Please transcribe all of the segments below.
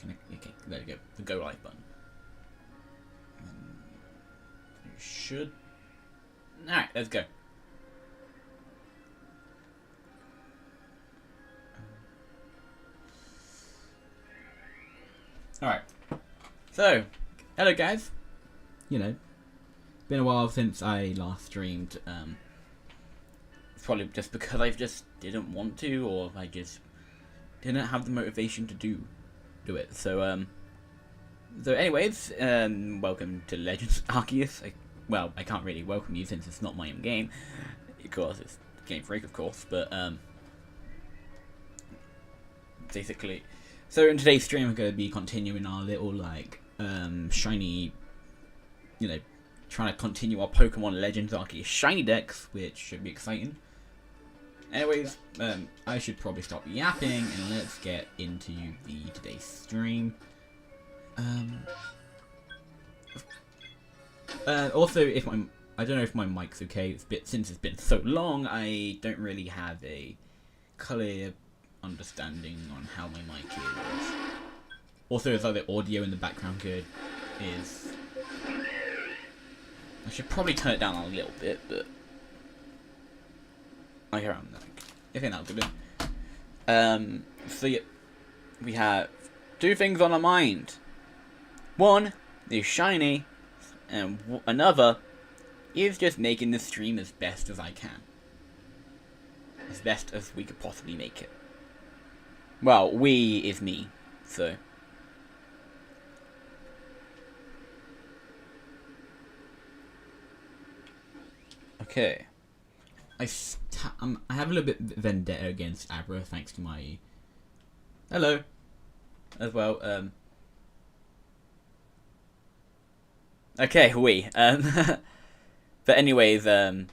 Okay, there we go. The go live button. You should. Alright, let's go. Alright. So, hello guys. You know, been a while since I last streamed. It's probably just because I just didn't want to, or I just didn't have the motivation to do it. So anyways, welcome to Legends Arceus. I can't really welcome you since it's not my own game. Of course, it's Game Freak, of course, but basically. So in today's stream, we're going to be continuing our little shiny, trying to continue our Pokemon Legends Arceus shiny decks, which should be exciting. Anyways, I should probably stop yapping and let's get into today's stream. Also, I don't know if my mic's okay. Since it's been so long, I don't really have a clear understanding on how my mic is. Also, is the audio in the background good? I should probably turn it down a little bit, but I think that'll do it. So yeah, we have two things on our mind. One is shiny, and another is just making the stream as best as I can. As best as we could possibly make it. Well, we is me, so. Okay. I have a little bit vendetta against Abra thanks to my. Hello. As well. Okay, we. But anyways, so,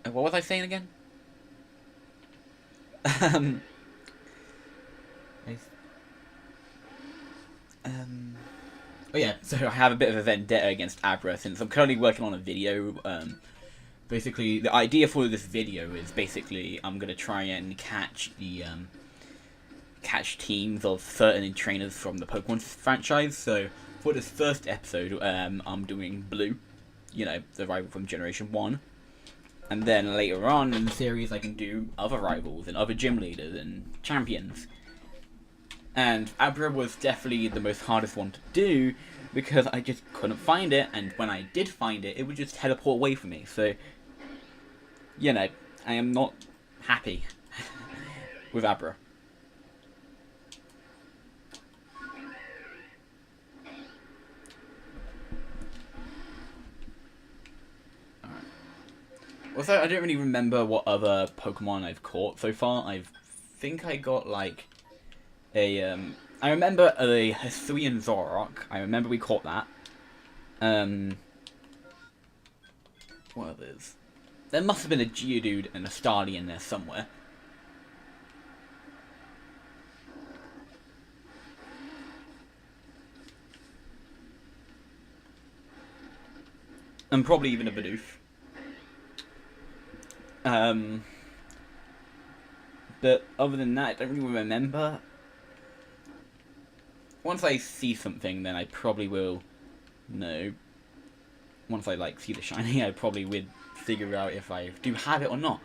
what was I saying again? Oh yeah, so I have a bit of a vendetta against Abra since I'm currently working on a video. Basically, the idea for this video is basically I'm gonna try and catch teams of certain trainers from the Pokemon franchise. So for this first episode, I'm doing Blue, the rival from Generation 1. And then later on in the series, I can do other rivals and other gym leaders and champions. And Abra was definitely the most hardest one to do because I just couldn't find it. And when I did find it, it would just teleport away from me. So, I am not happy with Abra. Also, I don't really remember what other Pokemon I've caught so far. I think I got, I remember a Hisuian Zoroark. I remember we caught that. What others? There must have been a Geodude and a Starly in there somewhere. And probably even a Bidoof. But other than that, I don't really remember. Once I see something, then I probably will know. Once I see the shiny, I probably would figure out if I do have it or not.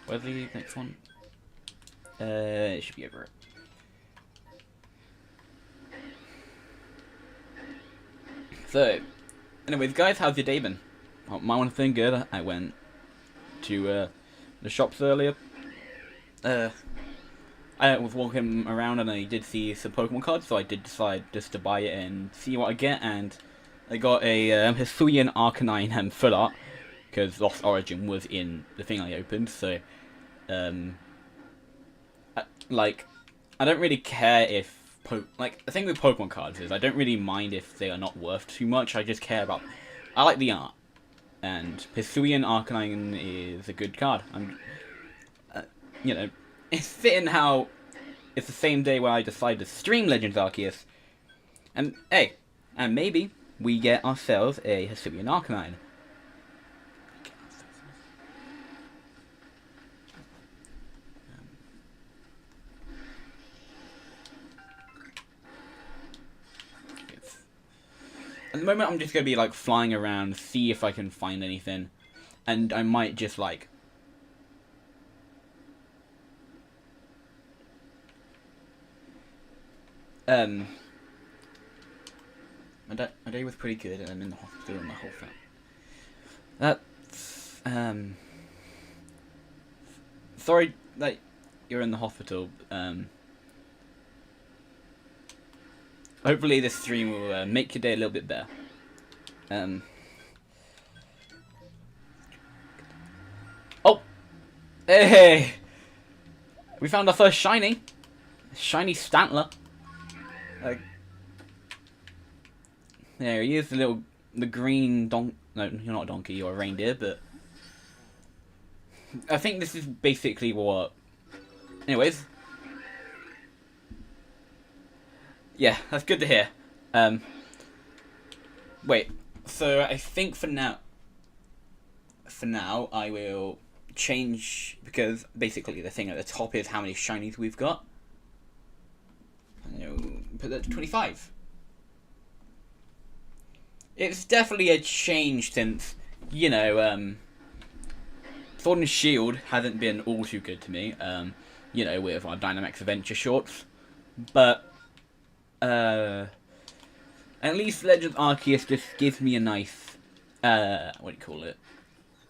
Where's the next one? It should be over it. So, anyways, guys, how's your day been? Oh, my one's been good. I went to the shops earlier. I was walking around and I did see some Pokemon cards, so I did decide just to buy it and see what I get. And I got a Hisuian Arcanine full art because Lost Origin was in the thing I opened. So, I don't really care if. The thing with Pokemon cards is I don't really mind if they are not worth too much. I just care about. I like the art, and Hisuian Arcanine is a good card. It's fitting how it's the same day when I decided to stream Legends Arceus, and hey, and maybe we get ourselves a Hisuian Arcanine. At the moment, I'm just going to be, like, flying around, see if I can find anything. And I might just, like... My day was pretty good, and I'm in the hospital and the whole thing. That's, sorry that you're in the hospital. Hopefully this stream will make your day a little bit better. Oh! Hey! We found our first shiny. Shiny Stantler. There he is, the green no, you're not a donkey, you're a reindeer, but... I think this is basically what... Anyways. Yeah, that's good to hear. Wait, so I think for now I will change, because basically the thing at the top is how many shinies we've got. Put that to 25. It's definitely a change since, you know, Sword and Shield hasn't been all too good to me, you know, with our Dynamax Adventure shorts. But, at least Legends Arceus just gives me a nice, what do you call it?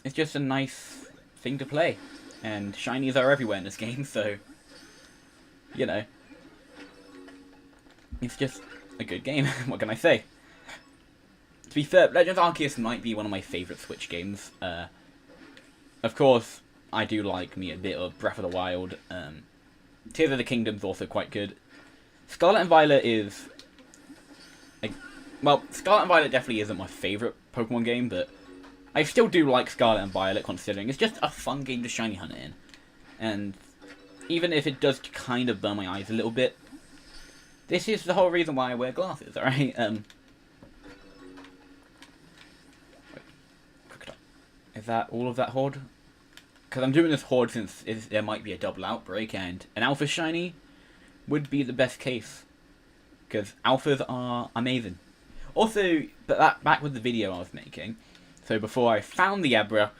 It's just a nice thing to play. And shinies are everywhere in this game, so, you know. It's just a good game, what can I say? To be fair, Legends Arceus might be one of my favourite Switch games. Of course, I do like me a bit of Breath of the Wild. Tears of the Kingdom's also quite good. Scarlet and Violet is... well, Scarlet and Violet definitely isn't my favourite Pokemon game, but I still do like Scarlet and Violet, considering it's just a fun game to shiny hunt in. And even if it does kind of burn my eyes a little bit, this is the whole reason why I wear glasses, alright? Is that all of that horde? Because I'm doing this horde since there might be a double outbreak, and an alpha shiny would be the best case. Because alphas are amazing. Also, but back with the video I was making. So before I found the Abra,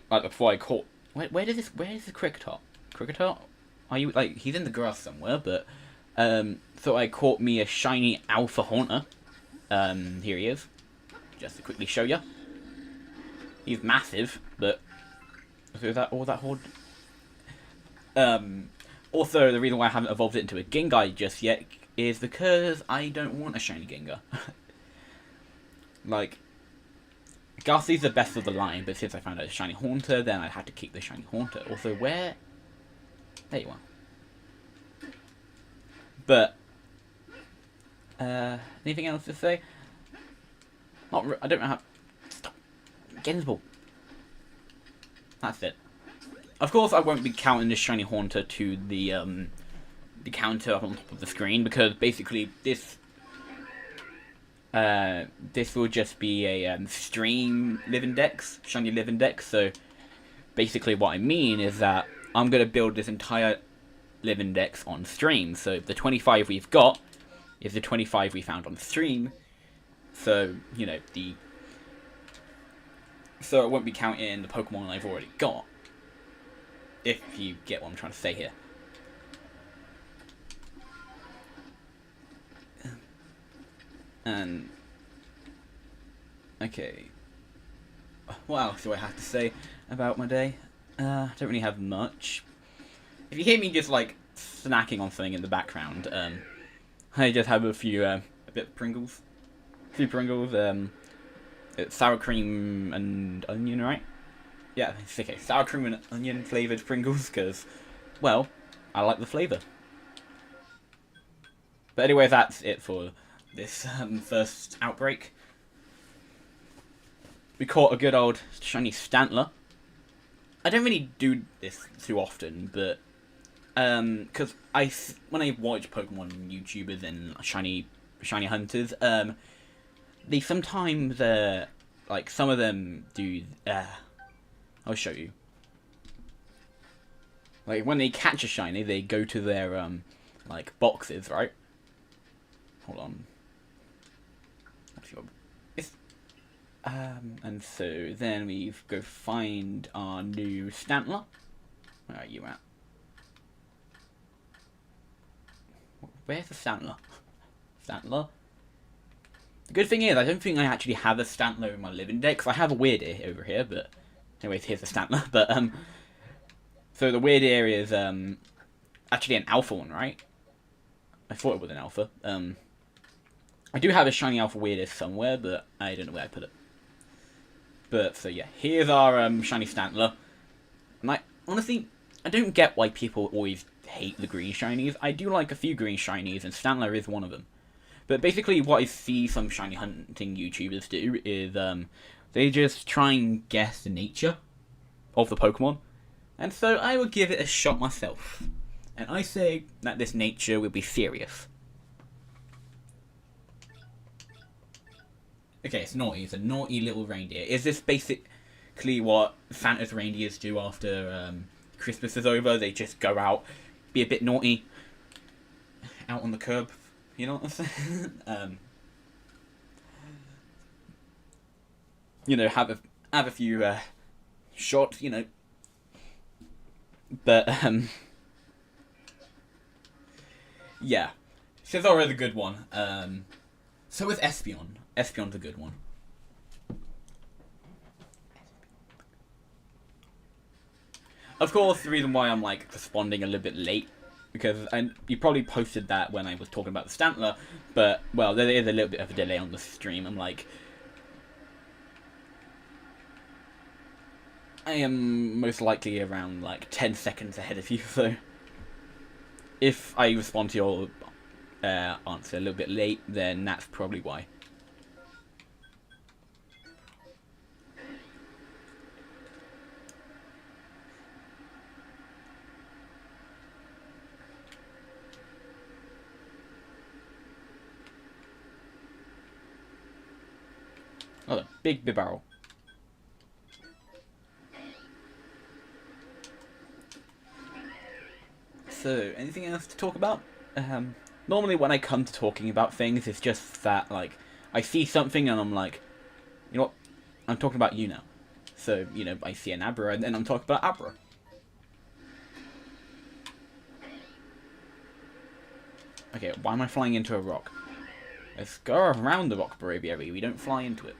before I caught... Where is the Kricketot? Kricketot? Are you, like, he's in the grass somewhere, but... so I caught me a shiny Alpha Haunter. Here he is. Just to quickly show you. He's massive, but... So is that all that horde? Also, the reason why I haven't evolved it into a Gengar just yet is because I don't want a shiny Gengar. Like, Gastly's the best of the line, but since I found out a shiny Haunter, then I had to keep the shiny Haunter. Also, where... There you are. But... anything else to say? I don't know how... Stop. Gensball. That's it. Of course, I won't be counting this shiny Haunter to the counter up on top of the screen, because basically this will just be a stream live index, shiny live index. So basically, what I mean is that I'm gonna build this entire live index on stream. So the 25 we've got is the 25 we found on stream. So you know so it won't be counting the Pokemon I've already got. If you get what I'm trying to say here. And okay, what else do I have to say about my day? I don't really have much. If you hear me just like snacking on something in the background, I just have a few a bit of Pringles, it's sour cream and onion, right? Yeah, it's okay. Sour cream and onion flavoured Pringles, because, well, I like the flavour. But anyway, that's it for this first outbreak. We caught a good old shiny Stantler. I don't really do this too often, but because when I watch Pokemon YouTubers and shiny hunters, they sometimes, like, some of them do, I'll show you. Like, when they catch a shiny, they go to their, like, boxes, right? Hold on. And so then we go find our new Stantler. Where are you at? Where's the Stantler? Stantler? The good thing is, I don't think I actually have a Stantler in my living deck, because I have a weird ear over here, but... Anyways, here's the Stantler, but, so the weird ear is, actually an alpha one, right? I thought it was an alpha. I do have a shiny alpha weird ear somewhere, but I don't know where I put it. But, so yeah, here's our, shiny Stantler. And honestly, I don't get why people always hate the green shinies. I do like a few green shinies, and Stantler is one of them. But basically what I see some shiny hunting YouTubers do is they just try and guess the nature of the Pokemon. And so I will give it a shot myself. And I say that this nature will be serious. Okay, it's naughty. It's a naughty little reindeer. Is this basically what Santa's reindeers do after Christmas is over? They just go out, be a bit naughty, out on the curb. You know what I'm saying? You know, have a few shots. You know, but yeah, Scizor is a good one. So is Espeon. Espeon's a good one. Of course, the reason why I'm like responding a little bit late, because you probably posted that when I was talking about the Stantler, but well, there is a little bit of a delay on the stream. I'm like, I am most likely around like 10 seconds ahead of you, so if I respond to your answer a little bit late, then that's probably why. Oh, big barrel. So, anything else to talk about? Normally when I come to talking about things, it's just that, like, I see something and I'm like, you know what, I'm talking about you now. So, you know, I see an Abra and then I'm talking about Abra. Okay, why am I flying into a rock? Let's go around the rock, Braviary. We don't fly into it.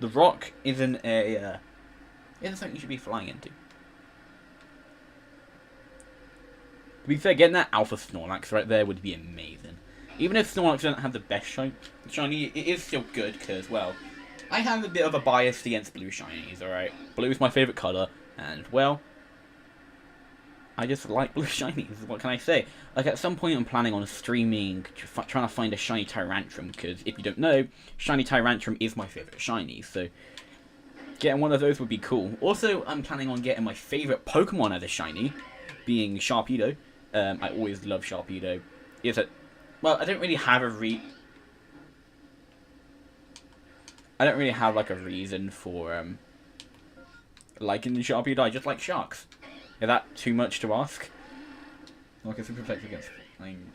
The rock isn't something you should be flying into. To be fair, getting that Alpha Snorlax right there would be amazing. Even if Snorlax doesn't have the best shiny, it is still good because, well, I have a bit of a bias against blue shinies, alright? Blue is my favourite colour, and, well, I just like blue shinies, what can I say? Like, at some point I'm planning on streaming, trying to find a shiny Tyrantrum, because if you don't know, shiny Tyrantrum is my favourite shiny, so getting one of those would be cool. Also, I'm planning on getting my favourite Pokemon as a shiny, being Sharpedo. I always love Sharpedo. Well, I don't really have like a reason for liking Sharpedo. I just like sharks. Is that too much to ask? Like, it's a protect against flying.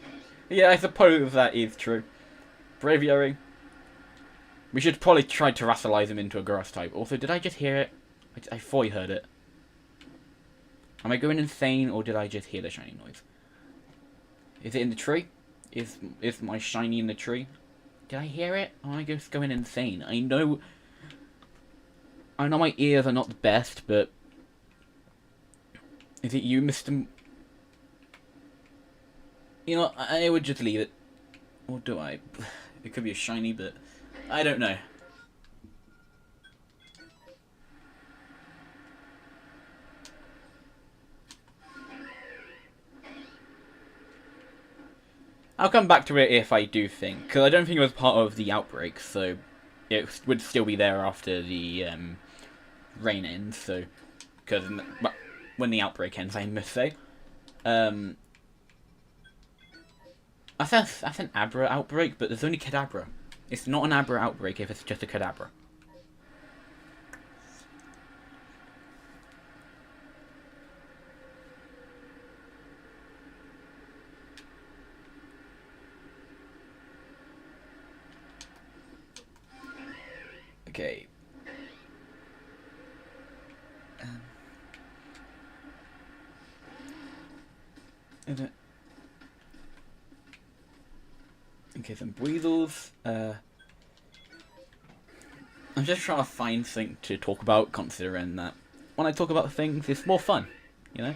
Yeah, I suppose that is true. Braviary. We should probably try to terrestrialize him into a grass type. Also, did I just hear it? I thought I heard it. Am I going insane, or did I just hear the shiny noise? Is it in the tree? Is my shiny in the tree? Did I hear it? Or am I just going insane? I know my ears are not the best, but is it you, Mr. You know, I would just leave it. Or do I? It could be a shiny, but I don't know. I'll come back to it if I do think, because I don't think it was part of the outbreak, so it would still be there after the rain ends, so, because when the outbreak ends, I must say. That's an Abra outbreak, but there's only Kadabra. It's not an Abra outbreak if it's just a Kadabra. Okay. Is it? Okay, some Breezels. I'm just trying to find something to talk about, considering that when I talk about things, it's more fun, you know?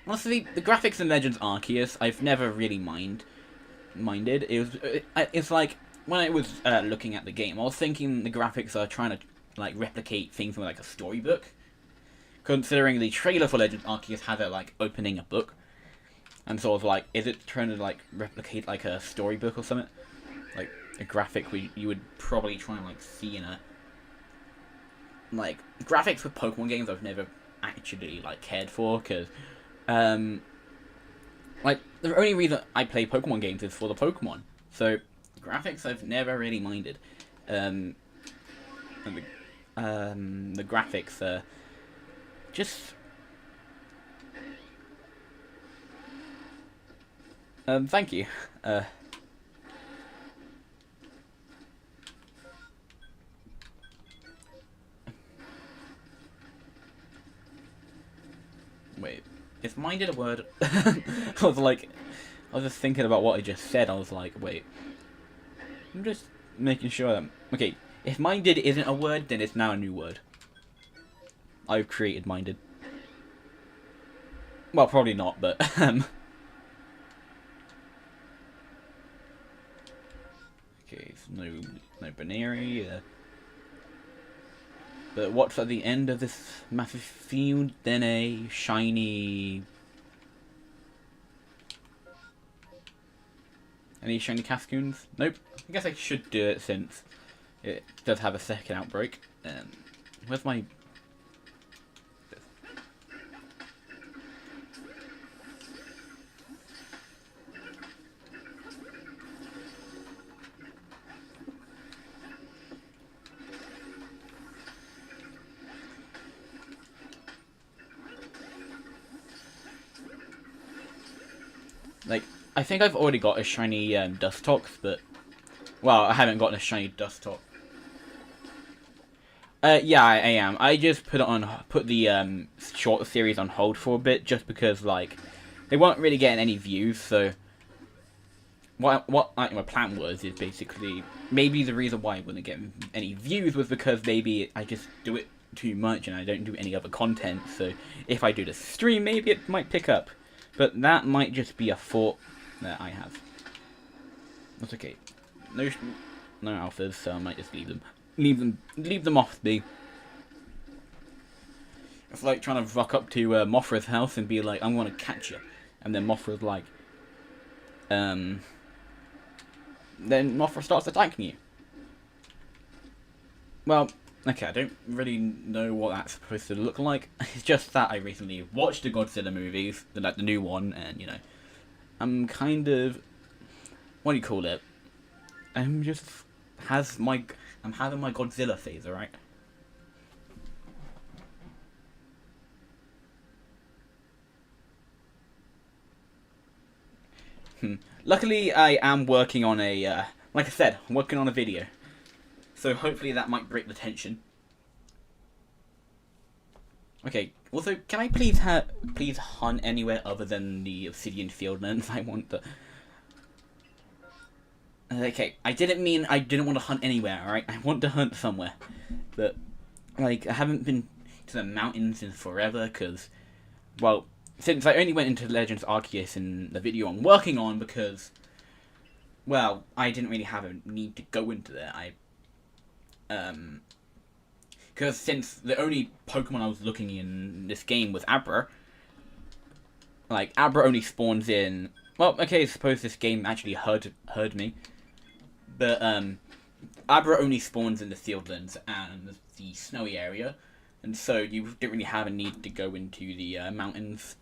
Honestly, the graphics in Legends Arceus, I've never really minded. It's like, when I was looking at the game, I was thinking the graphics are trying to, like, replicate things from, like, a storybook. Considering the trailer for Legends Arceus has it, like, opening a book. And sort of, like, is it trying to, like, replicate, like, a storybook or something? Like, a graphic you would probably try and, like, see in a... Like, graphics for Pokemon games I've never actually, like, cared for, because... like, the only reason I play Pokemon games is for the Pokemon. So, graphics I've never really minded. And the graphics are just... thank you. Wait, is minded a word? I was just thinking about what I just said. I was like, wait. I'm just making sure that... Okay, if minded isn't a word, then it's now a new word. I've created minded. Well, probably not, but... Okay, so no Baneri. But what's at the end of this massive field? Then a shiny... Any shiny Cascoons? Nope. I guess I should do it since it does have a second outbreak. Where's my... Like, I think I've already got a shiny Dustox, but... Well, I haven't gotten a shiny Dustox. Yeah, I am. I just put the short series on hold for a bit, just because, like, they weren't really getting any views, so... What my plan was, is basically... Maybe the reason why I wouldn't get any views was because maybe I just do it too much and I don't do any other content, so if I do the stream, maybe it might pick up. But that might just be a thought that I have. That's okay. No alphas, so I might just leave them off me. It's like trying to rock up to Mothra's house and be like, I'm gonna catch you, and then Mothra's like, then Mothra starts attacking you. Well, okay, I don't really know what that's supposed to look like. It's just that I recently watched the Godzilla movies, the new one, and, you know, I'm kind of... What do you call it? I'm having my Godzilla phase, alright? Luckily, I am working on a, like I said, I'm working on a video. So hopefully that might break the tension. Okay, also, can I please hunt anywhere other than the Obsidian Fieldlands? I want to... Okay, I didn't mean I didn't want to hunt anywhere, alright? I want to hunt somewhere. But, like, I haven't been to the mountains in forever, because, well, since I only went into Legends Arceus in the video I'm working on, because, well, I didn't really have a need to go into there. Because since the only Pokemon I was looking in this game was Abra, like, Abra only spawns in... Well, okay, I suppose this game actually heard me. But, Abra only spawns in the Fieldlands and the snowy area, and so you don't really have a need to go into the mountains,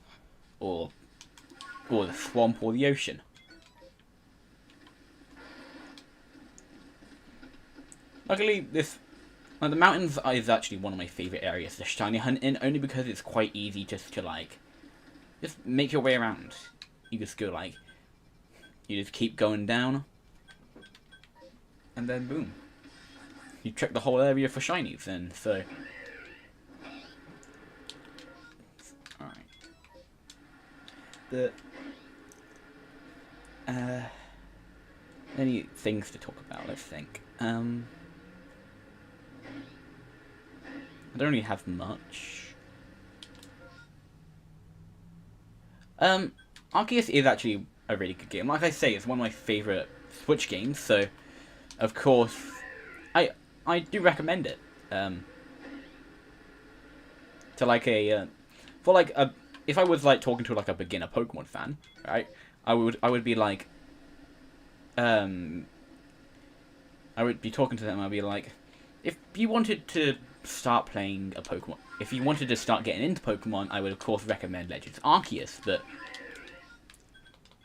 or the swamp, or the ocean. Luckily, the mountains is actually one of my favorite areas to shiny hunt in, only because it's quite easy just to just make your way around. You just go you just keep going down, and then boom, you check the whole area for shinies. And so, all right, any things to talk about? Let's think. I don't really have much. Arceus is actually a really good game. Like I say, it's one of my favourite Switch games, so of course I do recommend it. To if I was talking to a beginner Pokemon fan, right? I would be I would be talking to them. I'd be like, if you wanted to start playing a Pokemon, if you wanted to start getting into Pokemon, I would of course recommend Legends Arceus,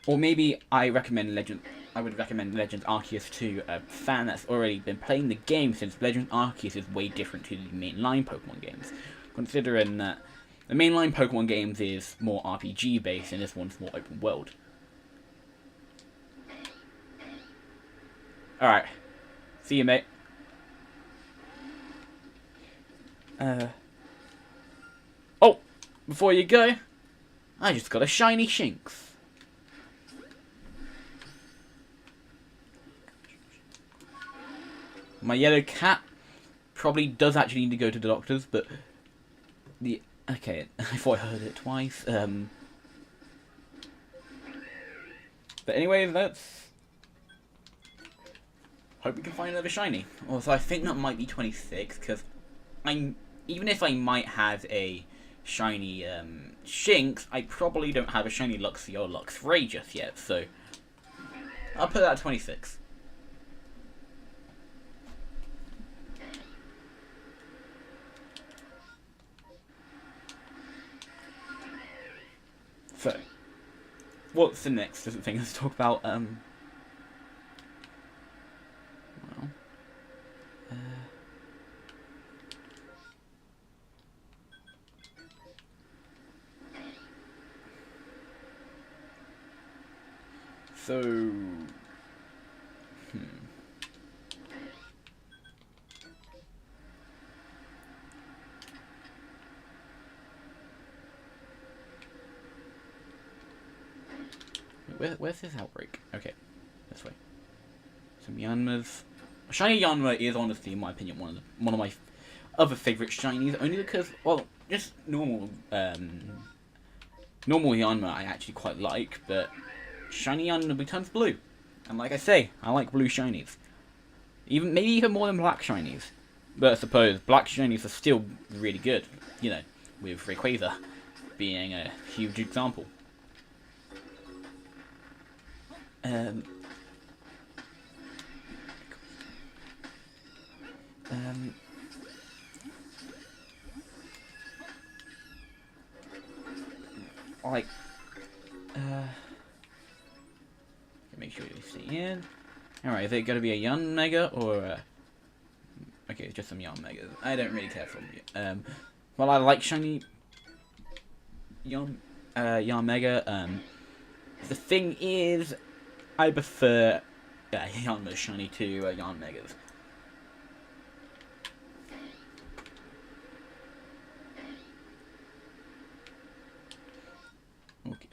or maybe I would recommend Legends Arceus to a fan that's already been playing the game, since Legends Arceus is way different to the mainline Pokemon games, considering that the mainline Pokemon games is more RPG based and this one's more open world. Alright. See you, mate. Oh! Before you go, I just got a shiny Shinx. My yellow cat probably does actually need to go to the doctors, but okay, I thought I heard it twice. But anyway, hope we can find another shiny. Also, I think that might be 26, because even if I might have a shiny Shinx, I probably don't have a shiny Luxie or Luxray just yet, so I'll put that at 26. So, what's the next thing to talk about? Where's this outbreak? Okay, this way. Some Yanmas. Shiny Yanma is honestly, in my opinion, one of my other favorite shinies, only because, well, just normal Yanma I actually quite like, but shiny Yanma becomes blue, and like I say, I like blue shinies, maybe even more than black shinies. But I suppose black shinies are still really good, you know, with Rayquaza being a huge example. Make sure you see in. Alright, is it gonna be a Yan Mega or okay, it's just some Yan Megas. I don't really care for them. Well, I like shiny Yan Mega. The thing is, I prefer Yanma shiny to Yan Megas. Okay.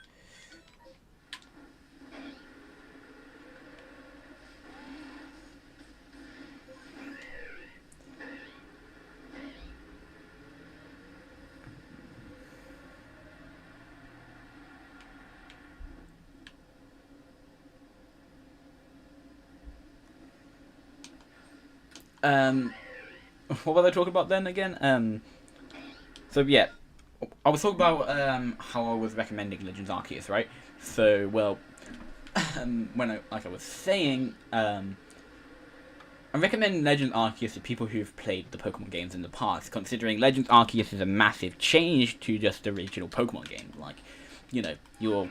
What was I talking about then again? So yeah, I was talking about how I was recommending Legends Arceus, right? So well, like I was saying, I recommend Legends Arceus to people who've played the Pokemon games in the past, considering Legends Arceus is a massive change to just the original Pokemon game, like, you know, your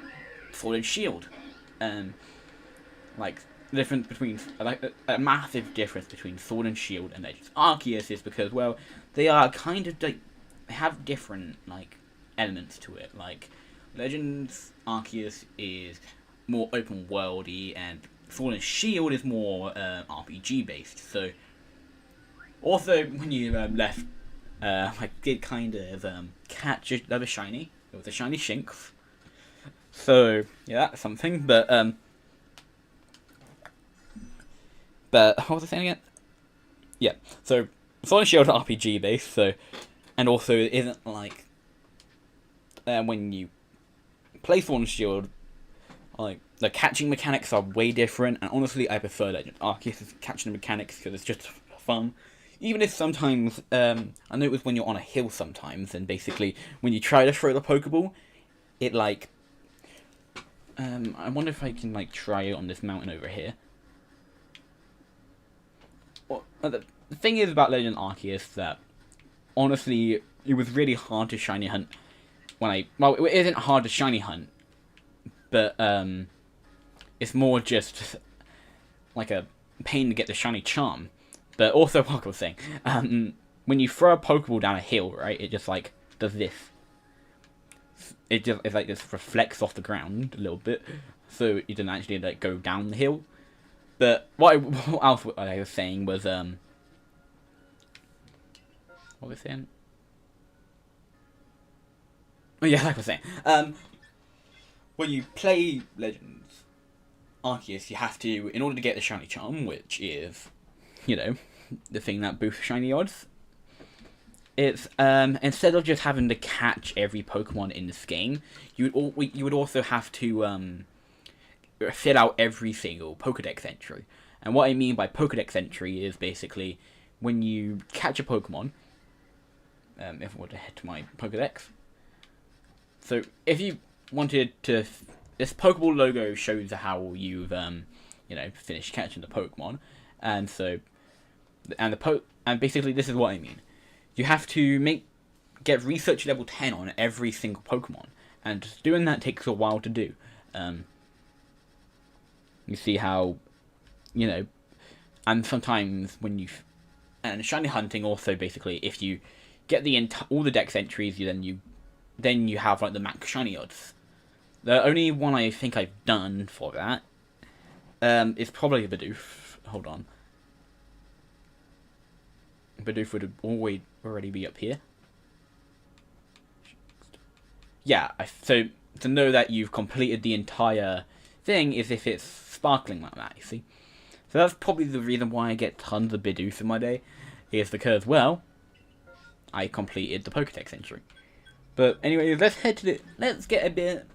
Sword and Shield. like the difference between like a massive difference between Sword and Shield and Legends Arceus is because, well, they are kind of like, they have different like elements to it. Like Legends Arceus is more open worldy, and Sword and Shield is more RPG based. So also when you left, I did kind of catch another shiny. It was a shiny Shinx. So yeah, that's something. But what was I saying again? Yeah. So Sword and Shield are RPG based. So, and also it isn't like when you play Sword and Shield, like the catching mechanics are way different. And honestly, I prefer Legend Arceus' catching mechanics because it's just fun. Even if sometimes, I know it was when you're on a hill sometimes, and basically when you try to throw the Pokeball, it like, I wonder if I can like try it on this mountain over here. Well, the thing is about Legend Arceus that, honestly, it was really hard to shiny hunt well, it isn't hard to shiny hunt, but it's more just like a pain to get the shiny charm. But also, what I was saying, when you throw a Pokeball down a hill, right, it just like does this. It like just reflects off the ground a little bit, so it doesn't actually like go down the hill. But what else I was saying was what was I saying? Oh yeah, like I was saying, when you play Legends Arceus, you have to, in order to get the shiny charm, which is, you know, the thing that boosts shiny odds, it's instead of just having to catch every Pokemon in this game, you would also have to fill out every single Pokedex entry. And what I mean by Pokedex entry is basically when you catch a Pokemon. If I were to head to my Pokedex, so if you wanted to, this Pokeball logo shows how you've you know, finished catching the Pokemon, and so. And basically this is what I mean. You have to get research level 10 on every single Pokemon, and doing that takes a while to do. You see how, you know, and sometimes when and shiny hunting also, basically if you get all the dex entries, then you have like the max shiny odds. The only one I think I've done for that is probably Bidoof. Hold on. Bidoof would already be up here. Yeah, so to know that you've completed the entire thing is if it's sparkling like that, you see. So that's probably the reason why I get tons of Bidoof in my day, is because, well, I completed the Pokedex entry. But anyway, let's get a bit,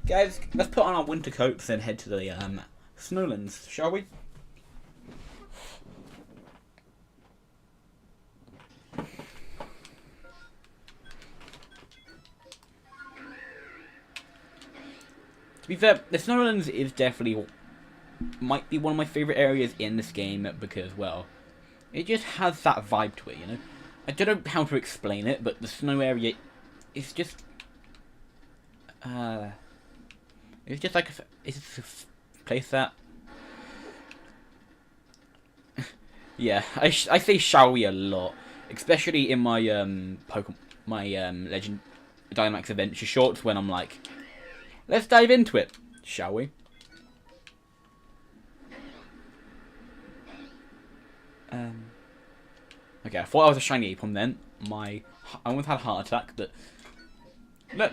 guys, let's put on our winter coats and head to the Snowlands, shall we? To be fair, the Snowlands is definitely, might be one of my favourite areas in this game because, well, it just has that vibe to it, you know? I don't know how to explain it, but the snow area is just, it's just like, it's a place that, yeah, I say shall we a lot, especially in my, Legend Dynamax Adventure shorts when I'm like, let's dive into it, shall we? Okay, I thought I was a shiny Apom then. I almost had a heart attack, but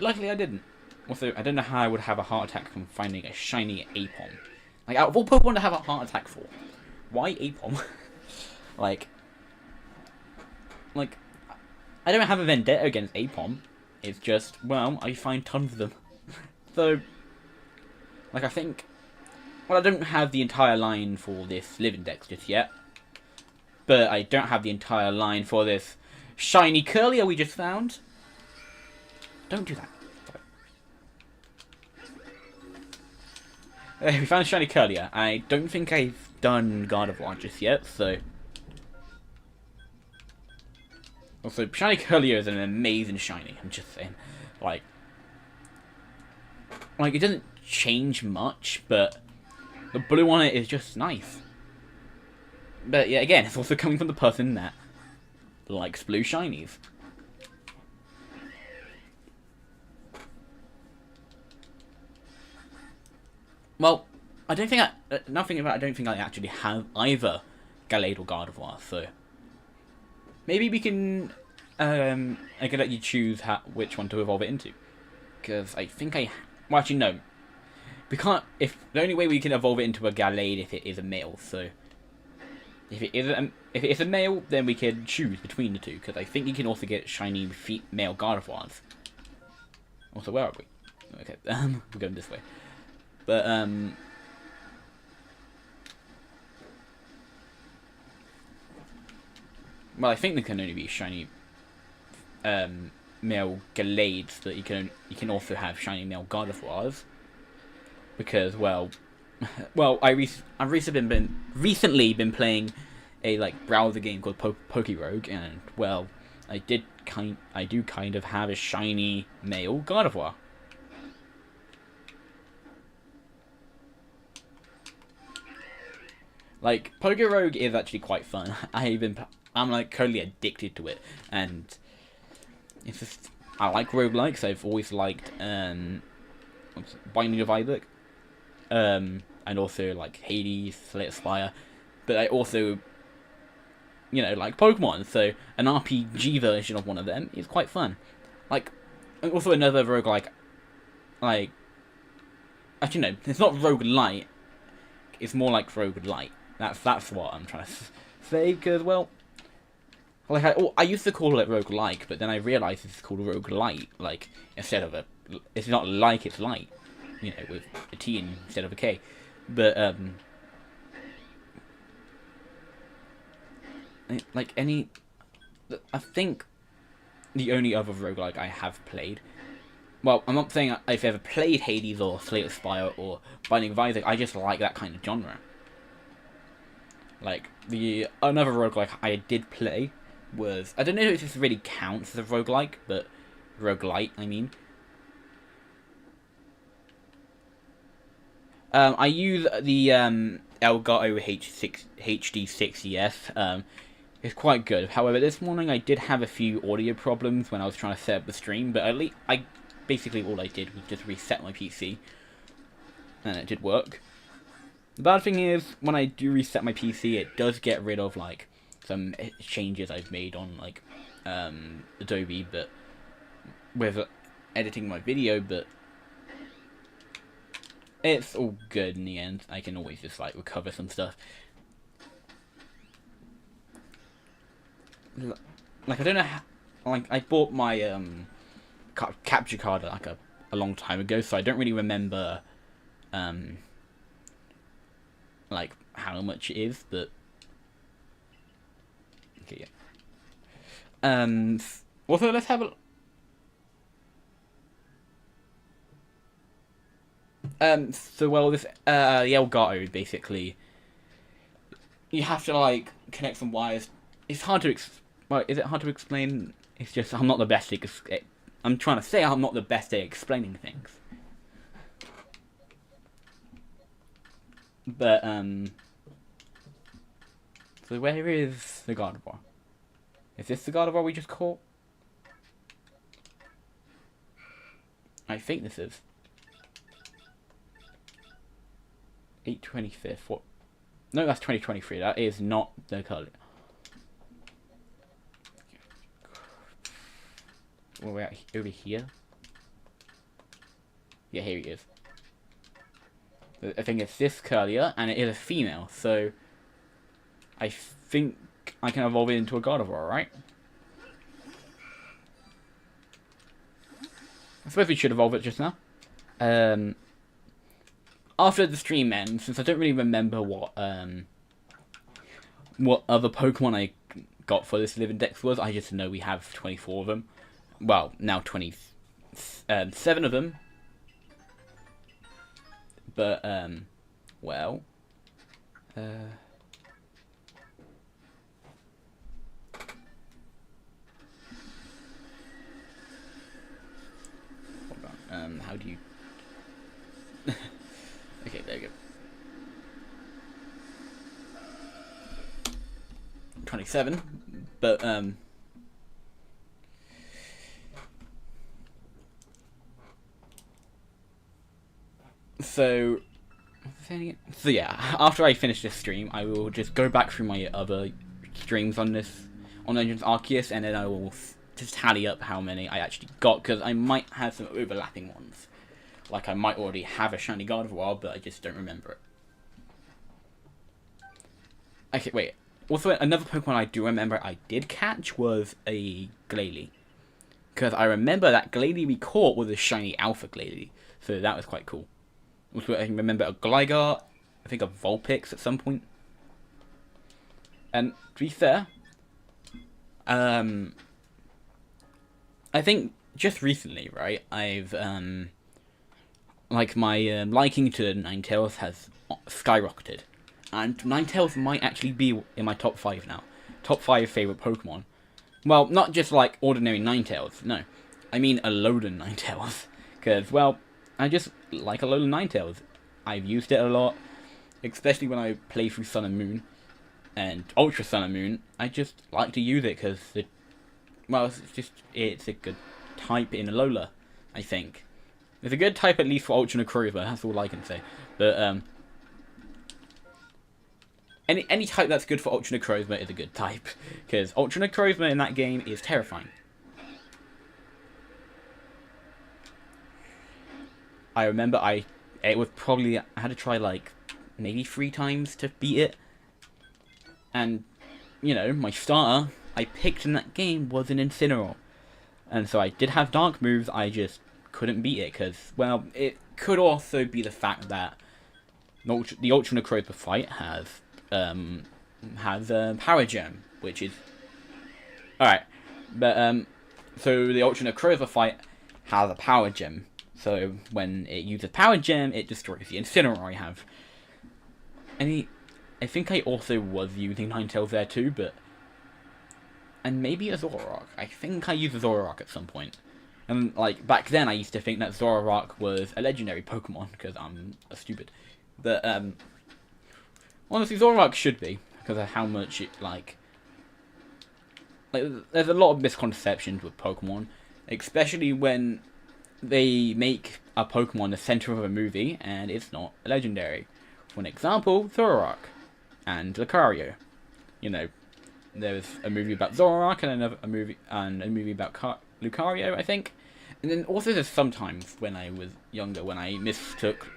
luckily I didn't. Also, I don't know how I would have a heart attack from finding a shiny Apom. Like, out of all Pokemon to have a heart attack for, why Apom? like, I don't have a vendetta against Apom. It's just, well, I find tons of them. So, like, I think, well, I don't have the entire line for this Living Dex just yet. But I don't have the entire line for this shiny Curlier we just found. Don't do that. We found a shiny Curlier. I don't think I've done Gardevoir just yet, so. Also, shiny Curlier is an amazing shiny, I'm just saying. Like, it doesn't change much, but The blue on it is just nice. But yeah, again, it's also coming from the person that likes blue shinies. Well, I don't think I don't think I actually have either Gallade or Gardevoir, so maybe we can I can let you choose which one to evolve it into, because I think well, actually no, we can't. If the only way we can evolve it into a Gallade if it is a male, so if it is a male, then we can choose between the two, because I think you can also get shiny male Gardevoirs. Also, where are we? Okay, we're going this way. But, well, I think there can only be shiny, male Gallades, but you can also have shiny male Gardevoirs. Because, well, I've recently been playing a, like, browser game called PokeRogue, and, well, I do kind of have a shiny male Gardevoir. Like, PokeRogue is actually quite fun. I'm like totally addicted to it, and it's just, I like roguelikes. I've always liked Binding of Isaac, and also like Hades, Slate Spire, but I also, like Pokemon. So an RPG version of one of them is quite fun. Like, also another roguelike, like, actually no, it's not roguelite. It's more like roguelite. That's what I'm trying to say, because, well, like, I used to call it roguelike, but then I realised it's called roguelite, like, instead of it's not like, it's light, with a T instead of a K, but, like, I think the only other roguelike I have played, well, I'm not saying I've ever played Hades or Slate Spire or Binding of Isaac, I just like that kind of genre. Like, another roguelike I did play was, I don't know if this really counts as a roguelike, but roguelite, I mean. I use the Elgato HD6ES. It's quite good. However, this morning I did have a few audio problems when I was trying to set up the stream, but at least basically all I did was just reset my PC, and it did work. The bad thing is, when I do reset my PC, it does get rid of, like, some changes I've made on, like, Adobe, but with editing my video, but it's all good in the end. I can always just, like, recover some stuff. Like, I don't know how, like, I bought my, capture card, like, a long time ago, so I don't really remember, like, how much it is, but okay, yeah. Also, let's have a so, well, this the Elgato, basically, you have to, like, connect some wires. It's hard to well, is it hard to explain? It's just I'm not the best at I'm trying to say I'm not the best at explaining things. But, so where is the Gardevoir? Is this the Gardevoir we just caught? I think this is. 8/25. What? No, that's 2023. That is not the colour. Well, we're over here. Yeah, here he is. I think it's this Curlier, and it is a female, so I think I can evolve it into a Gardevoir, right? I suppose we should evolve it just now. After the stream ends, since I don't really remember what other Pokemon I got for this Living Dex was, I just know we have 24 of them. Well, now 27 of them. But, well, hold on, how do you, okay, there we go. 27, but so yeah, after I finish this stream, I will just go back through my other streams on Legends Arceus, and then I will just tally up how many I actually got, because I might have some overlapping ones. Like, I might already have a shiny Gardevoir, but I just don't remember it. Okay, wait. Also, another Pokemon I do remember I did catch was a Glalie. Because I remember that Glalie we caught was a shiny Alpha Glalie. So that was quite cool. Also, I remember a Gligar, I think a Vulpix at some point. And to be fair, I think just recently, right, I've, like, my liking to Ninetales has skyrocketed. And Ninetales might actually be in my top 5 now. Top 5 favourite Pokemon. Well, not just like ordinary Ninetales, no. I mean Alolan Ninetales. Because, well, I just like Alolan Ninetales. I've used it a lot. Especially when I play through Sun and Moon. And Ultra Sun and Moon. I just like to use it because, well, it's a good type in Alola, I think. It's a good type at least for Ultra Necrozma, that's all I can say. But, any type that's good for Ultra Necrozma is a good type. Because Ultra Necrozma in that game is terrifying. I remember I had to try like maybe 3 times to beat it. And, you know, my starter I picked in that game was an Incineroar. And so I did have dark moves, I just couldn't beat it. Because, well, it could also be the fact that the Ultra Necrozma fight has Power Gem, which is alright. But so the Ultra Necrozma fight has a Power Gem. So when it uses Power Gem, it destroys the Incineroar I have. I think I also was using Ninetales there too, and maybe a Zoroark. I think I used a Zoroark at some point. And like back then, I used to think that Zoroark was a legendary Pokemon because I'm stupid. But honestly, Zoroark should be, because of how much it, like, there's a lot of misconceptions with Pokemon, especially when they make a Pokemon the center of a movie, and it's not legendary. For an example, Zoroark and Lucario. You know, there's a movie about Zoroark and a movie about Lucario, I think. And then also there's sometimes when I was younger, when I mistook,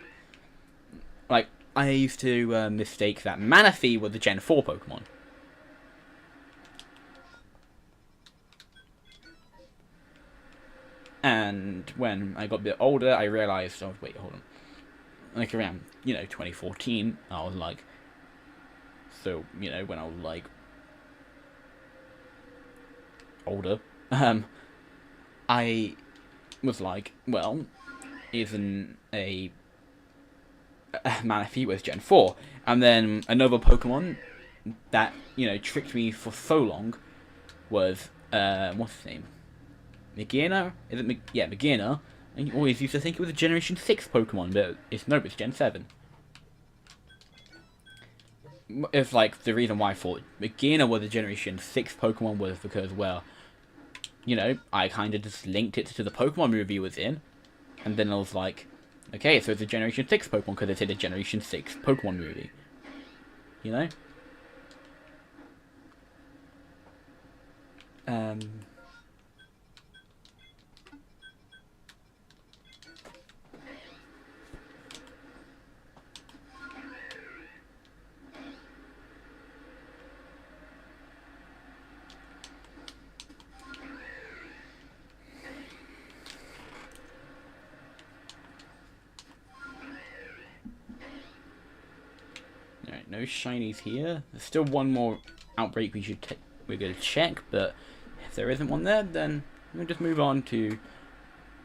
like, I used to mistake that Manaphy was the Gen 4 Pokemon. And when I got a bit older, I realized, oh, wait, hold on. Like around, 2014, I was like, so, when I was like, older, I was like, well, isn't a Manaphy was Gen 4. And then another Pokemon that, tricked me for so long was, what's his name? Magearna? Is it Magearna? And you always used to think it was a Generation 6 Pokemon, but it's Gen 7. It's like, the reason why I thought Magearna was a Generation 6 Pokemon was because, well, I kind of just linked it to the Pokemon movie it was in. And then I was like, okay, so it's a Generation 6 Pokemon because it's in a Generation 6 Pokemon movie. Alright, no shinies here. There's still one more outbreak we're going to check, but if there isn't one there, then we'll just move on to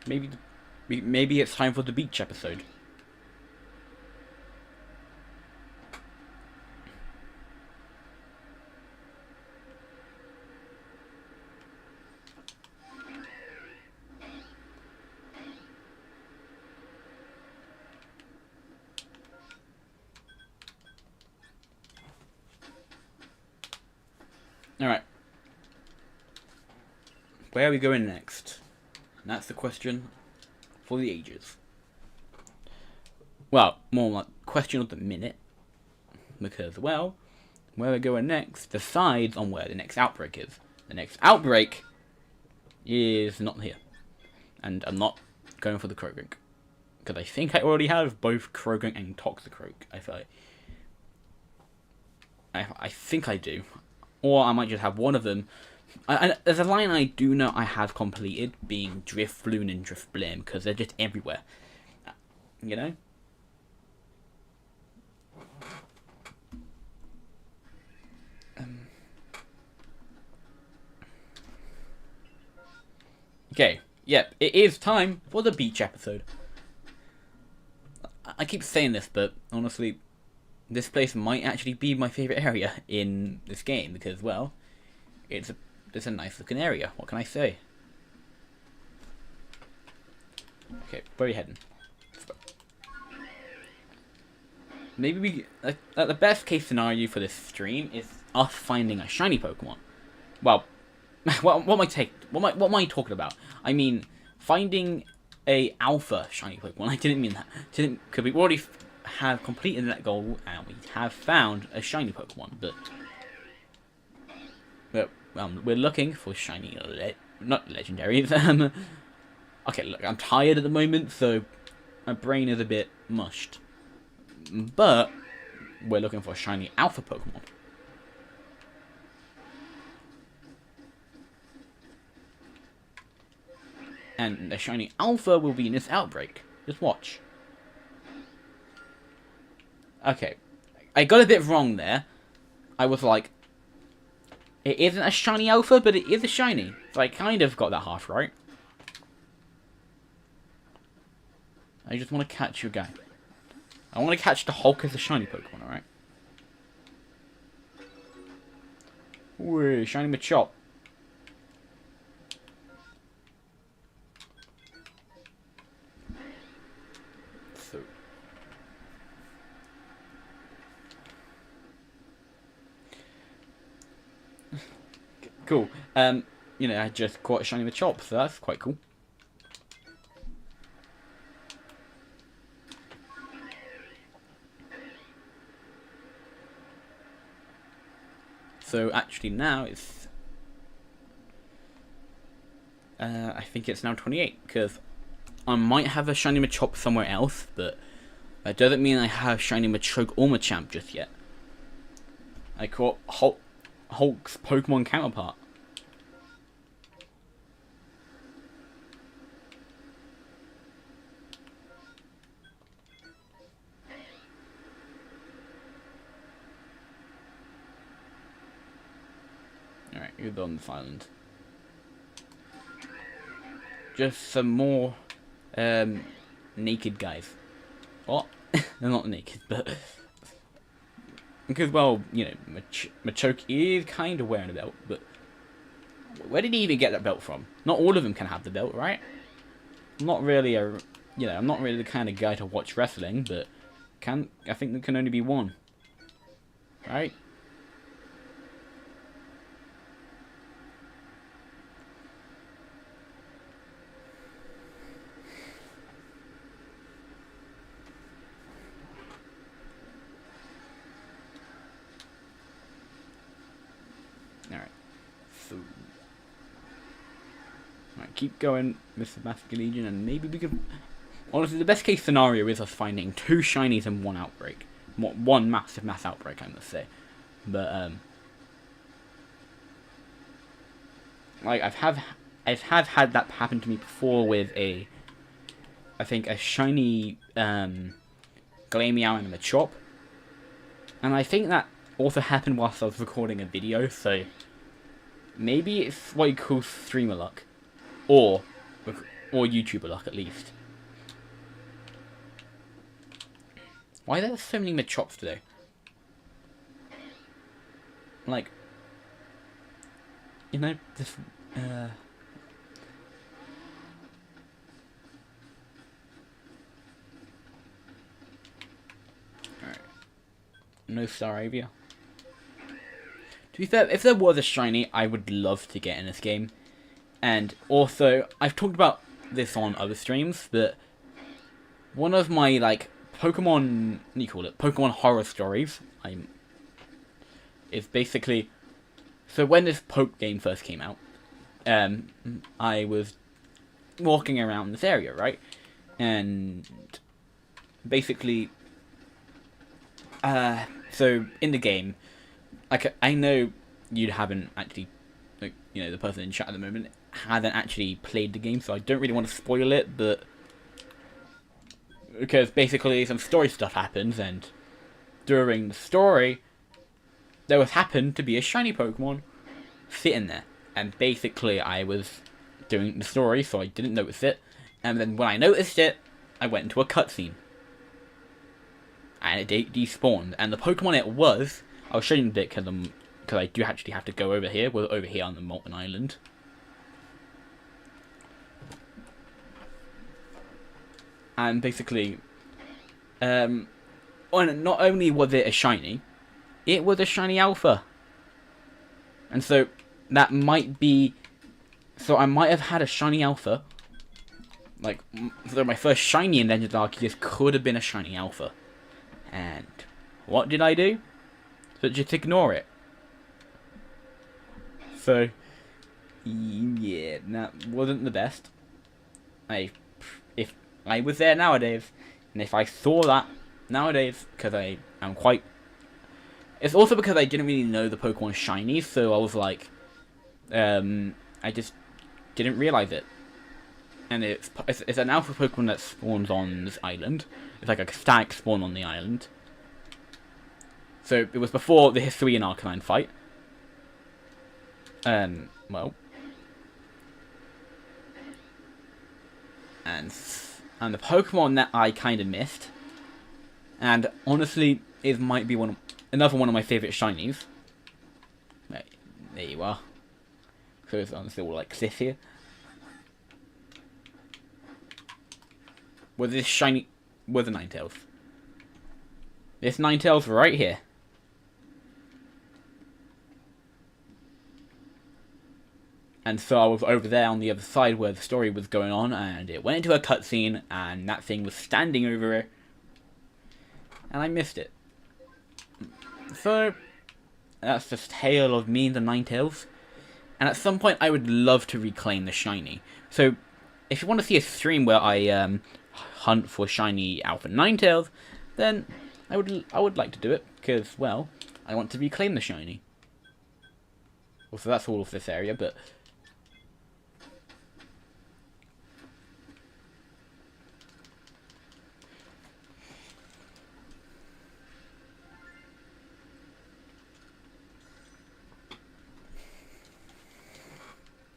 maybe it's time for the beach episode. Alright. Where are we going next? And that's the question for the ages. Well, more like question of the minute. Because, well, where we're going next decides on where the next outbreak is. The next outbreak is not here. And I'm not going for the Krogunk. Because I think I already have both Krogunk and Toxicroak. I think I do. Or I might just have one of them. There's a line I do know I have completed, being Drifloon and Drifblim, because they're just everywhere. You know? Okay, yep, it is time for the beach episode. I keep saying this, but honestly, this place might actually be my favourite area in this game, because, well, it's a nice looking area. What can I say? Okay, where are we heading? Maybe the best case scenario for this stream is us finding a shiny Pokemon. Well, what am I talking about? I mean, finding a alpha shiny Pokemon. I didn't mean that. Because we already have completed that goal and we have found a shiny Pokemon, but we're looking for shiny, not legendaries. Okay, look, I'm tired at the moment, so my brain is a bit mushed. But we're looking for a shiny alpha Pokemon. And the shiny alpha will be in this outbreak. Just watch. Okay, I got a bit wrong there. I was like, it isn't a shiny alpha, but it is a shiny. So I kind of got that half right. I just want to catch your guy. I want to catch the Hulk as a shiny Pokemon, alright? Ooh, shiny Machop. So. Cool. You know, I just caught a shiny Machop, so that's quite cool. So actually now it's, I think it's now 28, because I might have a shiny Machop somewhere else, but that doesn't mean I have shiny Machoke or Machamp just yet. I caught Hulk's Pokemon counterpart. Alright, who's on this island? Just some more naked guys. What? They're not naked, but because, well, you know, Machoke is kind of wearing a belt, but where did he even get that belt from? Not all of them can have the belt, right? I'm not really I'm not really the kind of guy to watch wrestling, but I think there can only be one, right? Alright, keep going, Mr. Master Legion, and maybe we can... Honestly, the best case scenario is us finding 2 shinies in one outbreak. One massive mass outbreak, I must say. But, like, I've had that happen to me before with I think a shiny, Glameow and a Machop. And I think that also happened whilst I was recording a video, so maybe it's what you call streamer luck. Or YouTuber luck, at least. Why are there so many Machops today? Like, you know, this, Alright. No Staravia. be fair, if there was a shiny, I would love to get in this game. And also, I've talked about this on other streams, but one of my, like, Pokemon, what do you call it, Pokemon horror stories, is basically, so when this Poke game first came out, I was walking around this area, right? And basically, so in the game, like, I know you haven't actually, like, you know, the person in chat at the moment hasn't actually played the game, so I don't really want to spoil it, but because basically some story stuff happens, and during the story, there happened to be a shiny Pokemon sitting there, and basically I was doing the story, so I didn't notice it, and then when I noticed it, I went into a cutscene, and it despawned, and the Pokemon it was, I'll show you in a bit, because I do actually have to go over here. We're over here on the Molten Island. And basically, not only was it a shiny, it was a shiny alpha. And so, that might be... So I might have had a shiny alpha. Like, so my first shiny in Legends Arceus could have been a shiny alpha. And what did I do? But just ignore it. So, yeah, that wasn't the best. If I was there nowadays, and if I saw that nowadays, because I am quite... It's also because I didn't really know the Pokemon shinies, so I was like, I just didn't realize it. And it's an alpha Pokemon that spawns on this island. It's like a static spawn on the island. So it was before the Hisuian Arcanine fight. Well, and the Pokemon that I kind of missed, and honestly, it might be another one of my favorite shinies. Right, there you are. So it's honestly all like this here. Was this shiny? Was a Ninetales? This Ninetales right here. And so I was over there on the other side where the story was going on, and it went into a cutscene, and that thing was standing over it, and I missed it. So, that's the tale of me and the Ninetales. And at some point, I would love to reclaim the shiny. So, if you want to see a stream where I hunt for shiny Alpha Ninetales, then I would like to do it, because, well, I want to reclaim the shiny. Well, so that's all of this area, but...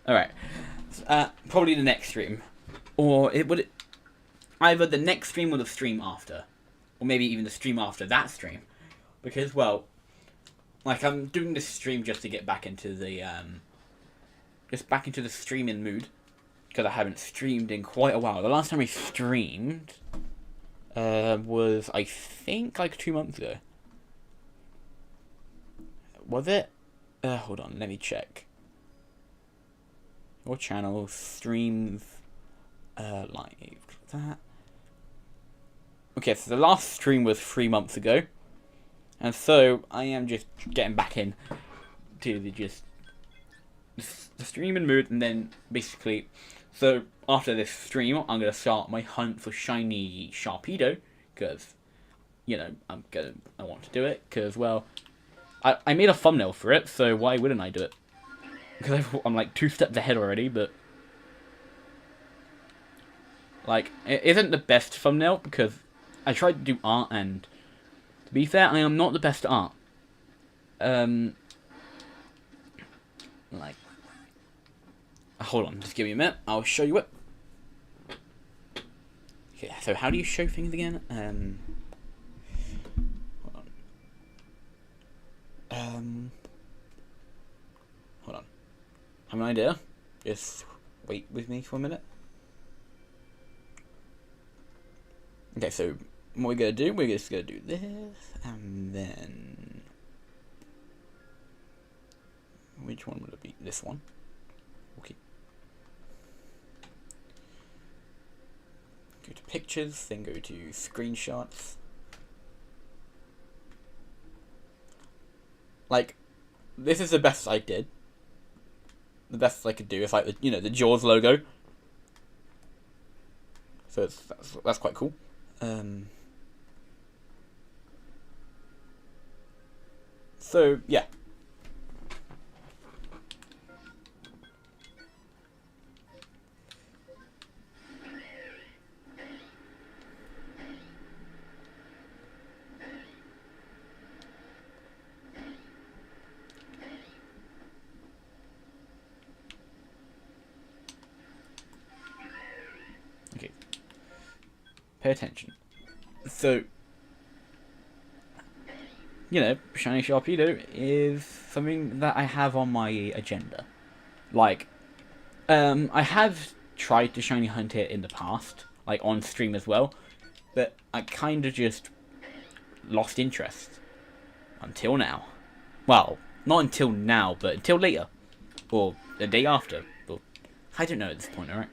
Alright, probably the next stream, or either the next stream or the stream after, or maybe even the stream after that stream, because, well, like, I'm doing this stream just to get back into the, streaming mood, because I haven't streamed in quite a while. The last time I streamed, was, I think, like 2 months ago. Was it? Hold on, let me check. Your channel streams live. That. Okay, so the last stream was 3 months ago, and so I am just getting back in to the streaming mood, and then basically, so after this stream, I'm gonna start my hunt for shiny Sharpedo, because you know I want to do it, because well, I made a thumbnail for it, so why wouldn't I do it? Because I'm like 2 steps ahead already, but like it isn't the best thumbnail because I tried to do art, and to be fair, I am not the best at art. Like, hold on, just give me a minute. I'll show you it. Okay, so how do you show things again? Hold on. Hold on. Have an idea? Just wait with me for a minute. Okay, so what we're gonna do? We're just gonna do this, and then Which one would it be? This one. Okay. Go to pictures, then go to screenshots. Like, this is the best I did. The best I could do is like the, you know, the Jaws logo. So that's quite cool. So yeah. Okay. Pay attention. So, you know, Shiny Sharpedo is something that I have on my agenda. Like, I have tried to shiny hunt it in the past, like on stream as well, but I kind of just lost interest until now. Well, not until now, but until later, or the day after. Or, I don't know at this point, alright?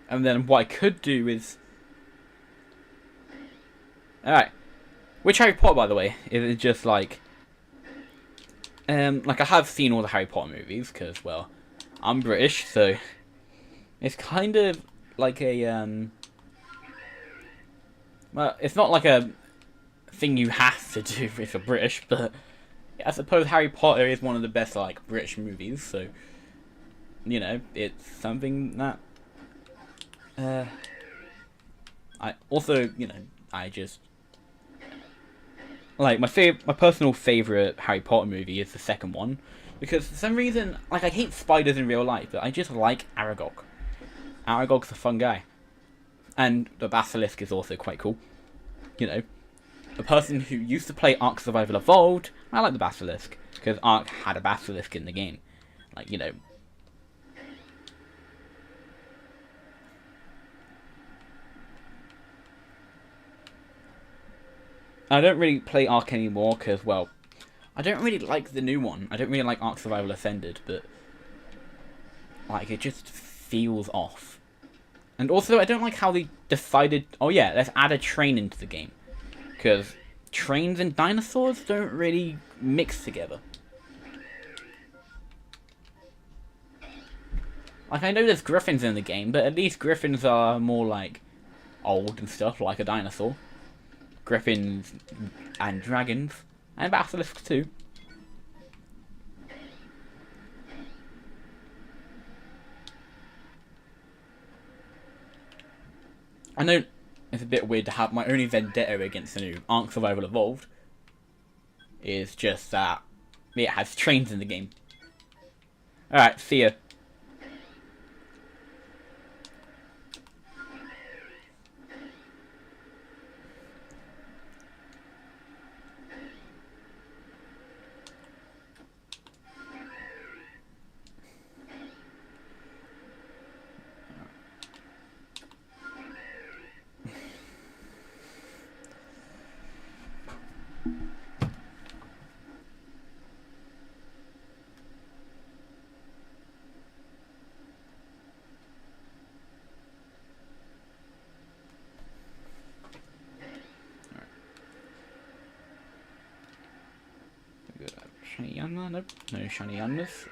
And then what I could do is... Alright. Which Harry Potter, by the way, is just like... like, I have seen all the Harry Potter movies, because, well, I'm British, so... It's kind of like a, well, it's not like a thing you have to do if you're British, but... I suppose Harry Potter is one of the best, like, British movies, so... You know, it's something that... I also, you know, I just like my personal favorite Harry Potter movie is the second one, because for some reason, like, I hate spiders in real life, but I just like Aragog. Aragog's a fun guy, and the basilisk is also quite cool. You know, a person who used to play Ark Survival Evolved, I like the basilisk because Ark had a basilisk in the game. Like, you know. I don't really play Ark anymore because, well, I don't really like the new one. I don't really like Ark Survival Ascended, but, like, it just feels off. And also, I don't like how they decided, oh yeah, let's add a train into the game. Because trains and dinosaurs don't really mix together. Like, I know there's griffins in the game, but at least griffins are more, like, old and stuff, like a dinosaur. Griffins and dragons, and basilisks too. I know it's a bit weird to have my only vendetta against the new Ark Survival Evolved is just that it has trains in the game. Alright, see ya. Shiny Yanma? Nope, no shiny Yanmas.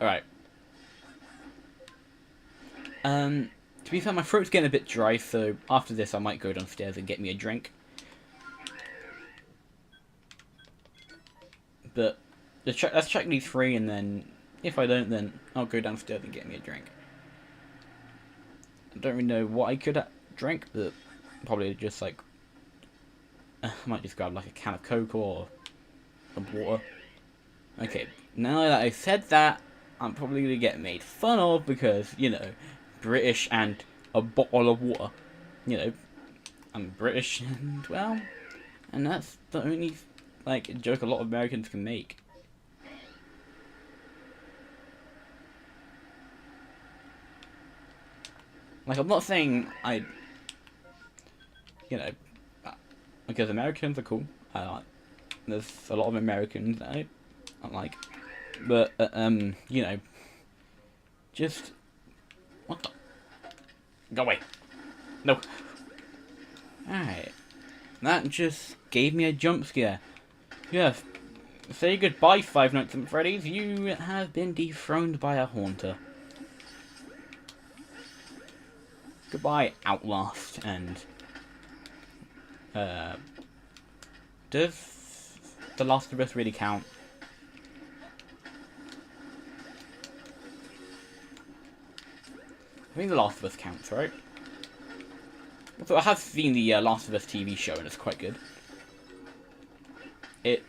Alright. To be fair, my throat's getting a bit dry, so after this I might go downstairs and get me a drink. But let's check these three, and then if I don't, then I'll go downstairs and get me a drink. I don't really know what I could drink, but probably just like I might just grab like a can of Coke or some water. Okay, now that I said that, I'm probably gonna get made fun of because, you know, British and a bottle of water. You know, I'm British and, well, and that's the only, like, joke a lot of Americans can make. Like, I'm not saying you know, because Americans are cool. There's a lot of Americans that I like. But, you know, just, what the? Go away. No. Alright. That just gave me a jump scare. Yes. Say goodbye, Five Nights at Freddy's. You have been dethroned by a haunter. Goodbye, Outlast, and... does The Last of Us really count? I think The Last of Us counts, right? So I have seen the Last of Us TV show, and it's quite good. It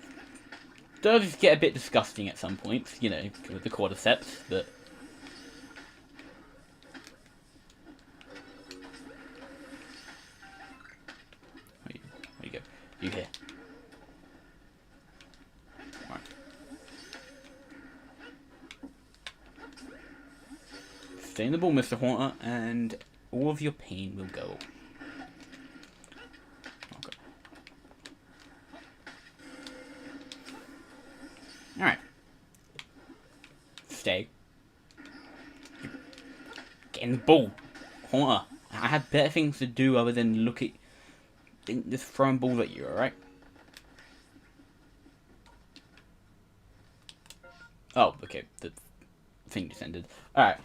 does get a bit disgusting at some points, you know, with the cordyceps, but... Where you go? You here. Right. Stay in the ball, Mr. Haunter, and all of your pain will go. Okay. Alright. Stay. Get in the ball, Haunter. I have better things to do other than look at... just throwing balls at you, alright? Oh, okay. The thing just ended. Alright.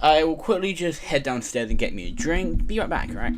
I will quickly just head downstairs and get me a drink. Be right back, alright?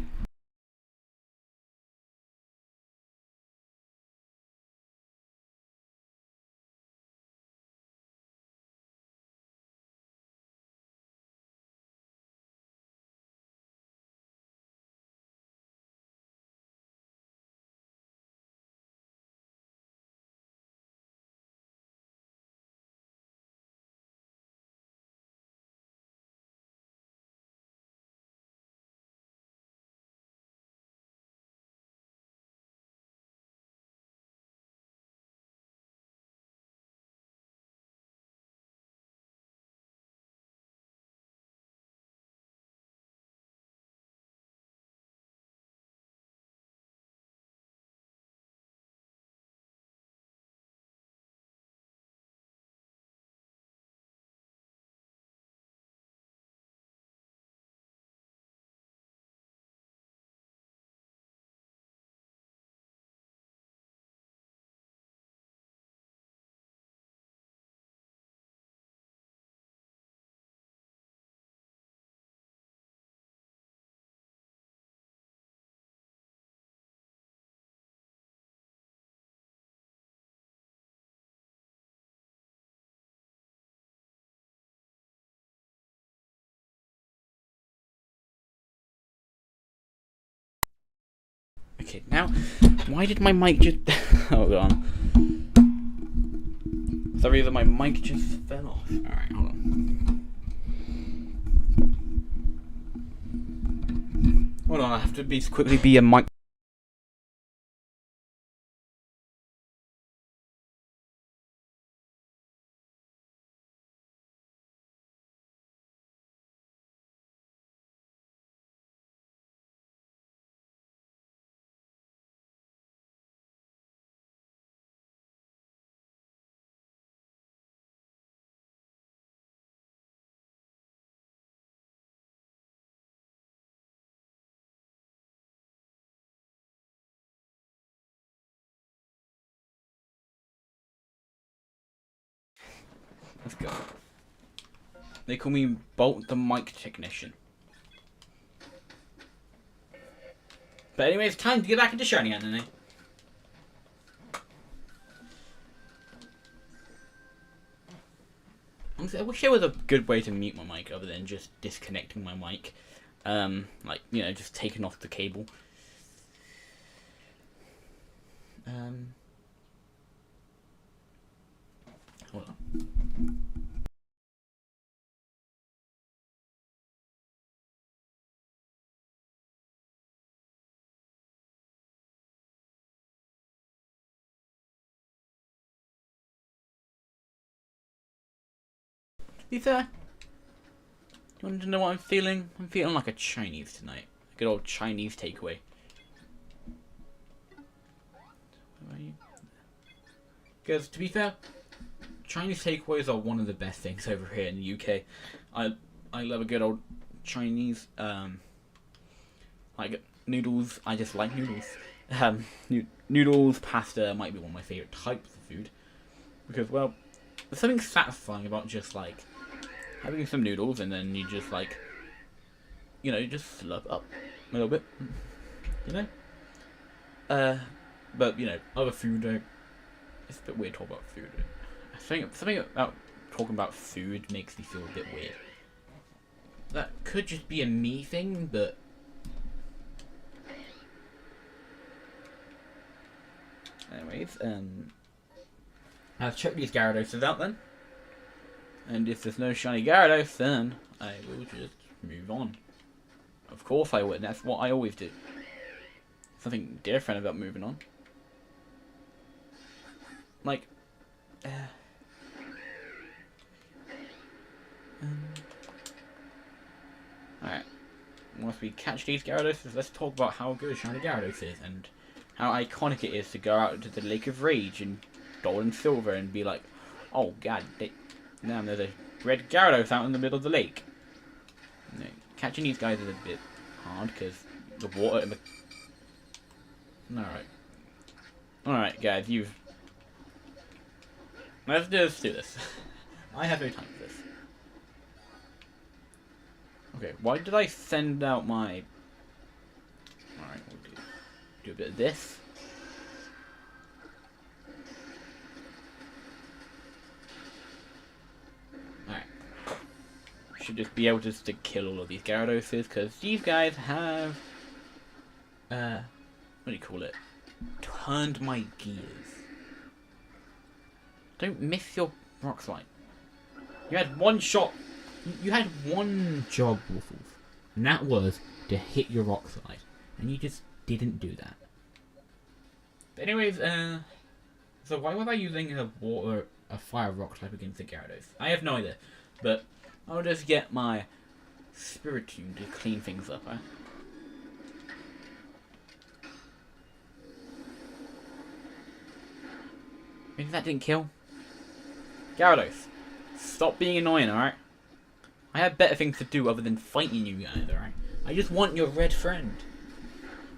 Okay, now, why did my mic just... hold on. Sorry that my mic just fell off. Alright, hold on. Hold on, I have to quickly be a mic... Let's go. They call me Bolt the Mic Technician. But anyway, it's time to get back into shiny anime. Honestly, I wish there was a good way to mute my mic other than just disconnecting my mic. Like, you know, just taking off the cable. be fair, you want to know what I'm feeling? I'm feeling like a Chinese tonight. A good old Chinese takeaway. Where are you? Because, to be fair, Chinese takeaways are one of the best things over here in the UK. I love a good old Chinese, like noodles. I just like noodles. Noodles, pasta might be one of my favourite types of food. Because, well, there's something satisfying about just, like, having some noodles and then you just, like, you know, just slurp up a little bit. You know? But, you know, other food, it's a bit weird to talk about food. I think something about talking about food makes me feel a bit weird. That could just be a me thing, but... Anyways, I've checked these Gyarados out then. And if there's no shiny Gyarados, then I will just move on. Of course I would, that's what I always do. Something different about moving on. Like, alright. Once we catch these Gyarados, let's talk about how good shiny Gyarados is and how iconic it is to go out to the Lake of Rage in Gold and Silver and be like, oh god, now there's a red Gyarados out in the middle of the lake. You know, catching these guys is a bit hard because the water in the... Alright guys, let's just do this. I have no time for this. Okay, why did I send out my... Alright, we'll do a bit of this. Alright. Should just be able to kill all of these Gyaradoses, because these guys have... what do you call it? Turned my gears. Don't miss your rock slide. You had one shot. You had one job, Waffles. And that was to hit your rock slide. And you just didn't do that. But anyways, so why was I using a fire rock type against the Gyarados? I have no idea. But I'll just get my Spiritomb to clean things up, huh? Maybe that didn't kill. Gyarados, stop being annoying, alright? I have better things to do other than fighting you guys, alright? I just want your red friend.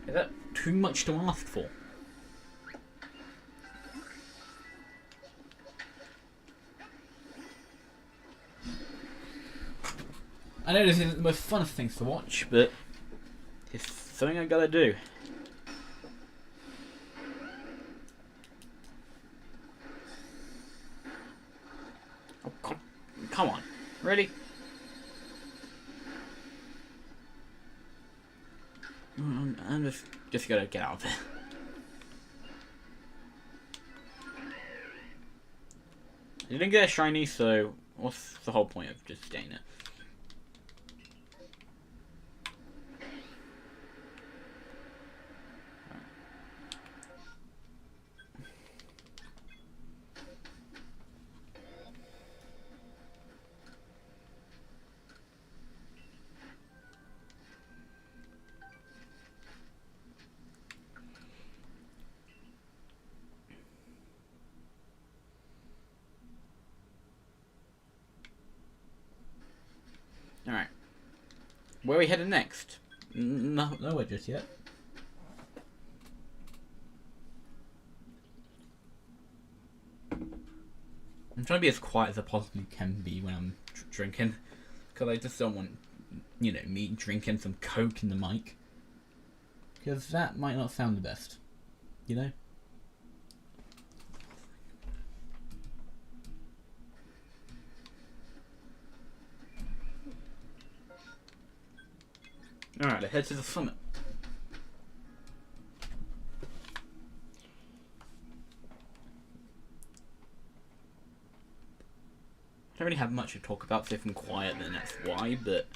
Is that too much to ask for? I know this isn't the most fun of things to watch, but it's something I gotta do. Oh, come on. Really? I'm just gotta get out of it. You didn't get a shiny, so what's the whole point of just staying there? Alright. Where are we headed next? Nowhere just yet. I'm trying to be as quiet as I possibly can be when I'm drinking. Because I just don't want, you know, me drinking some Coke in the mic. Because that might not sound the best. You know? Alright, let's head to the summit. I don't really have much to talk about, so if I'm quiet then that's why, but...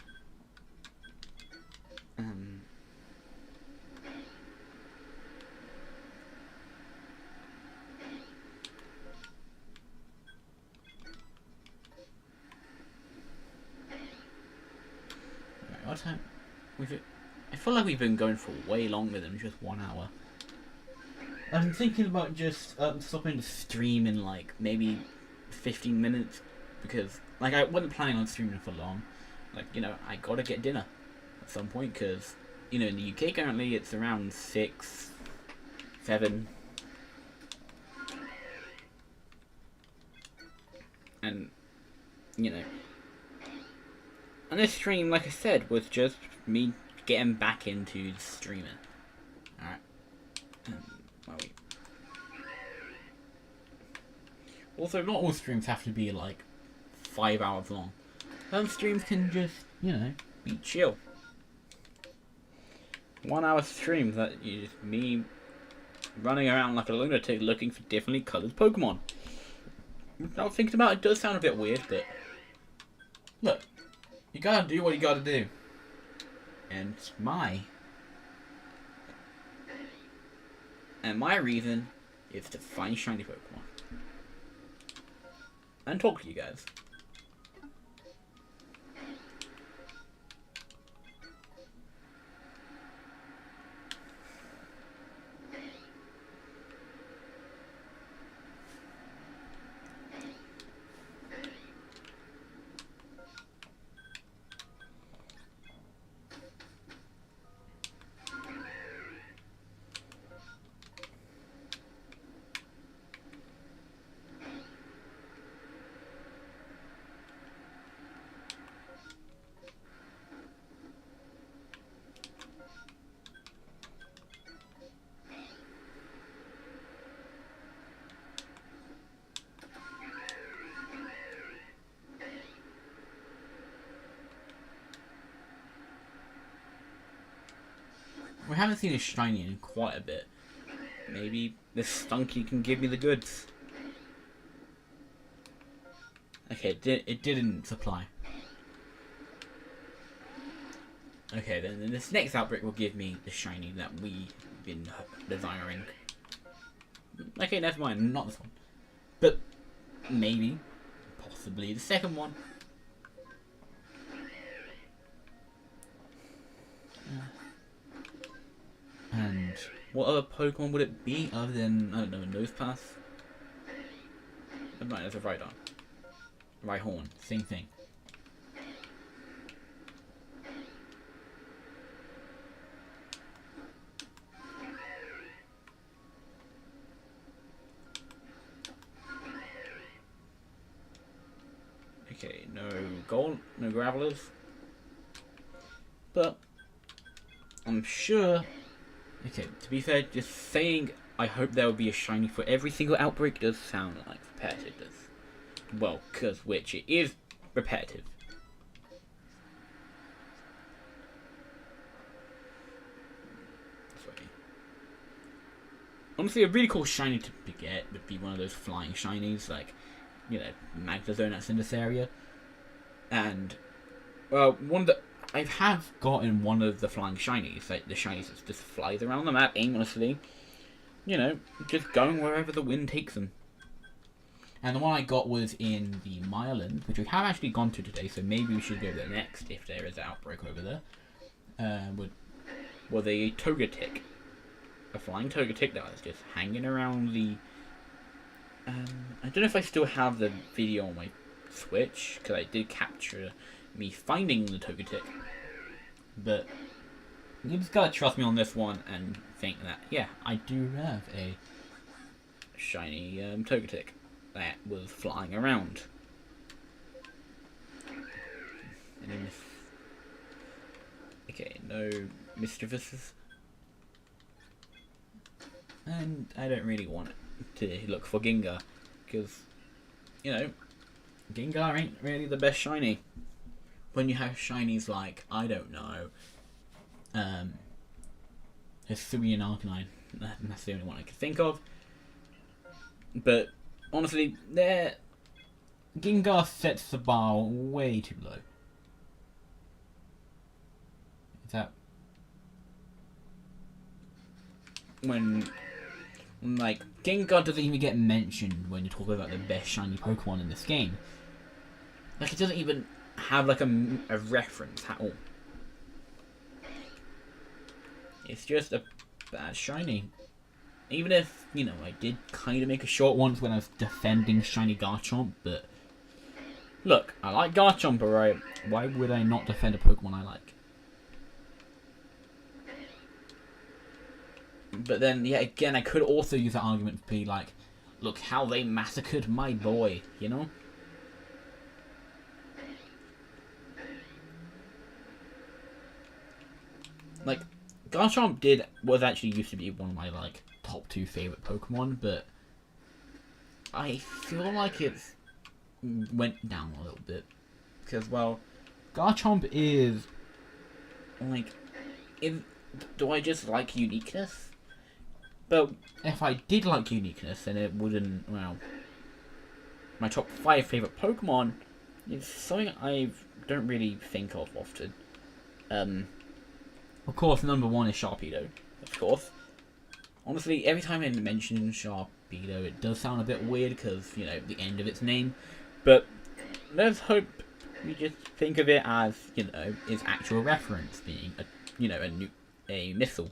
what time? I feel like we've been going for way longer than just 1 hour. I'm thinking about just stopping the stream in like maybe 15 minutes because like I wasn't planning on streaming for long. Like, you know, I gotta get dinner at some point because, you know, in the UK currently it's around 6, 7. And, you know, and this stream, like I said, was just me getting back into streaming. Alright. Wait. Also, not all streams have to be like 5 hours long. Some streams can just, you know, be chill. 1 hour streams that you just me running around like a lunatic looking for differently coloured Pokemon. Now thinking about it, does sound a bit weird, but look, you gotta do what you gotta do. And my reason is to find shiny Pokemon and talk to you guys. We haven't seen a shiny in quite a bit. Maybe this Stunky can give me the goods. Okay, it didn't supply. Okay, then this next outbreak will give me the shiny that we've been desiring. Okay, never mind, not this one. But maybe, possibly the second one. And what other Pokemon would it be other than, I don't know, a Nosepass? Right, there's a Rhydon. Rhyhorn, same thing. Okay, no gold, no Gravelers. But I'm sure. Okay, to be fair, just saying I hope there will be a shiny for every single outbreak does sound like repetitive. Well, because which it is repetitive. Sorry. Honestly, a really cool shiny to get would be one of those flying shinies, like, you know, Magnezone that's in this area. And, well, one of the... I have gotten one of the flying shinies, like the shinies that just flies around the map aimlessly. You know, just going wherever the wind takes them. And the one I got was in the Myland, which we have actually gone to today, so maybe we should go there next if there is an outbreak over there. Was a Togetic. A flying Togetic that was just hanging around the... I don't know if I still have the video on my Switch, because I did capture me finding the Togetic. But you just gotta trust me on this one and think that, yeah, I do have a shiny Togetic that was flying around. And then okay, no Mischievous's. And I don't really want to look for Gengar, because, you know, Gengar ain't really the best shiny. When you have shinies like, I don't know, Hisuian Arcanine, that's the only one I could think of. But honestly, Gengar sets the bar way too low. Is that when like Gengar doesn't even get mentioned when you talk about the best shiny Pokemon in this game? Like, it doesn't even have like a reference at all. It's just a bad shiny. Even if, you know, I did kind of make a short once when I was defending shiny Garchomp, but look, I like Garchomp, alright? Why would I not defend a Pokemon I like? But then, yeah, again, I could also use that argument to be like, look how they massacred my boy, you know? Like, Garchomp was actually used to be one of my, like, top 2 favorite Pokemon, but I feel like it's went down a little bit. Because, well, Garchomp is, like, do I just like uniqueness? But if I did like uniqueness, then it wouldn't, well, my top 5 favorite Pokemon is something I don't really think of often. Of course, number 1 is Sharpedo, of course. Honestly, every time I mention Sharpedo, it does sound a bit weird because, you know, the end of its name. But let's hope we just think of it as, you know, its actual reference being, a missile.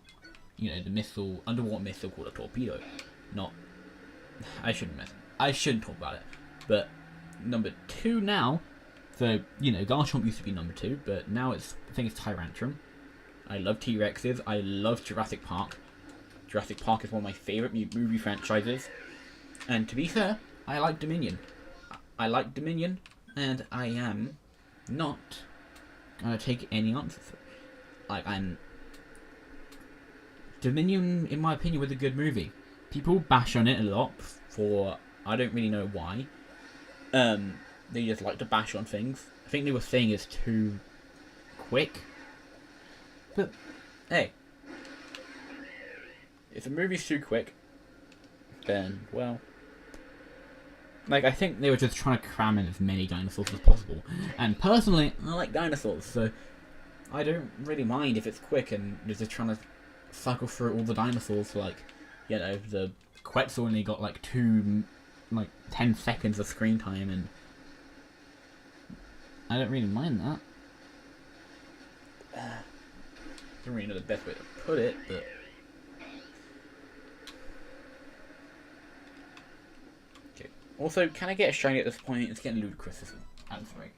You know, the missile, underwater missile called a torpedo. Not, I shouldn't talk about it. But number 2 now, so, you know, Garchomp used to be number 2, but now I think it's Tyrantrum. I love T-Rexes. I love Jurassic Park. Jurassic Park is one of my favourite movie franchises. And to be fair, I like Dominion. And I am not gonna take any answers. Like, Dominion, in my opinion, was a good movie. People bash on it a lot for, I don't really know why. They just like to bash on things. I think they were saying it's too quick. But, hey, if a movie's too quick, then, well, like, I think they were just trying to cram in as many dinosaurs as possible. And personally, I like dinosaurs, so I don't really mind if it's quick and they're just trying to cycle through all the dinosaurs. Like, you know, the Quetzal only got like 10 seconds of screen time, and I don't really mind that. I don't really know the best way to put it, but okay. Also, can I get a shiny at this point? It's getting ludicrous at this rate.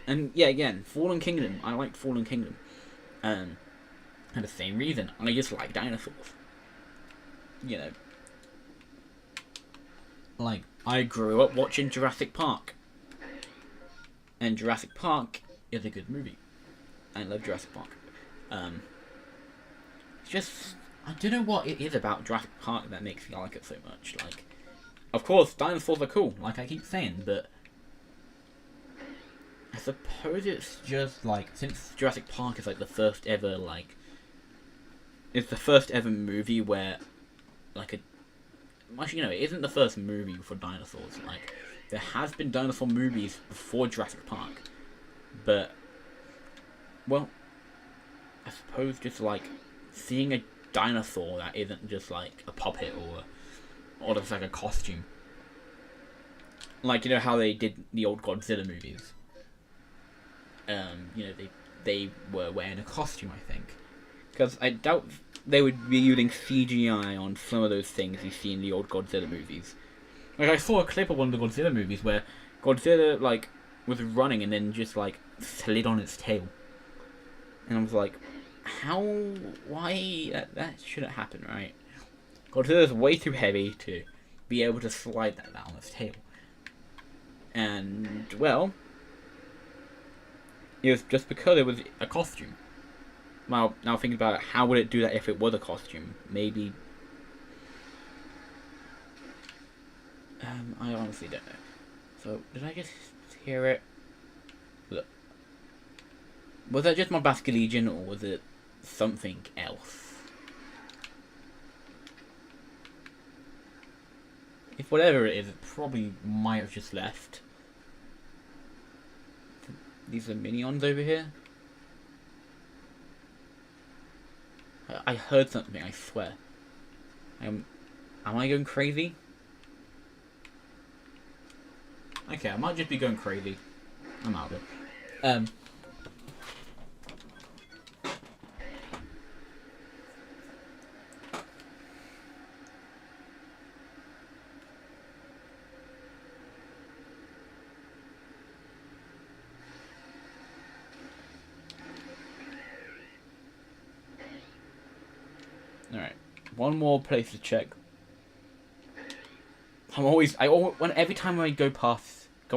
And yeah, again, Fallen Kingdom. I liked Fallen Kingdom. And the same reason, I just like dinosaurs. You know, like, I grew up watching Jurassic Park. And Jurassic Park is a good movie. I love Jurassic Park. Just, I don't know what it is about Jurassic Park that makes me like it so much. Like, of course, dinosaurs are cool, like I keep saying, but I suppose it's just, like, since Jurassic Park is, like, the first ever, like, it's the first ever movie where, like, actually, no, it isn't the first movie for dinosaurs. Like, there has been dinosaur movies before Jurassic Park, but, well, I suppose just, like, seeing a dinosaur that isn't just, like, a puppet or just, like, a costume. Like, you know how they did the old Godzilla movies? You know, they were wearing a costume, I think. Because I doubt they would be using CGI on some of those things you see in the old Godzilla movies. Like, I saw a clip of one of the Godzilla movies where Godzilla, like, was running and then just, like, slid on its tail. And I was like, why? That shouldn't happen, right? Godzilla's way too heavy to be able to slide that down its tail. And, well, it was just because it was a costume. Well, now thinking about it, how would it do that if it was a costume? Maybe... I honestly don't know. So, did I just hear it? Look. Was that just my Basculegion, or was it something else? If whatever it is, it probably might have just left. These are Minions over here. I heard something, I swear. Am I going crazy? Okay, I might just be going crazy. I'm out of it. Alright. One more place to check. Every time I go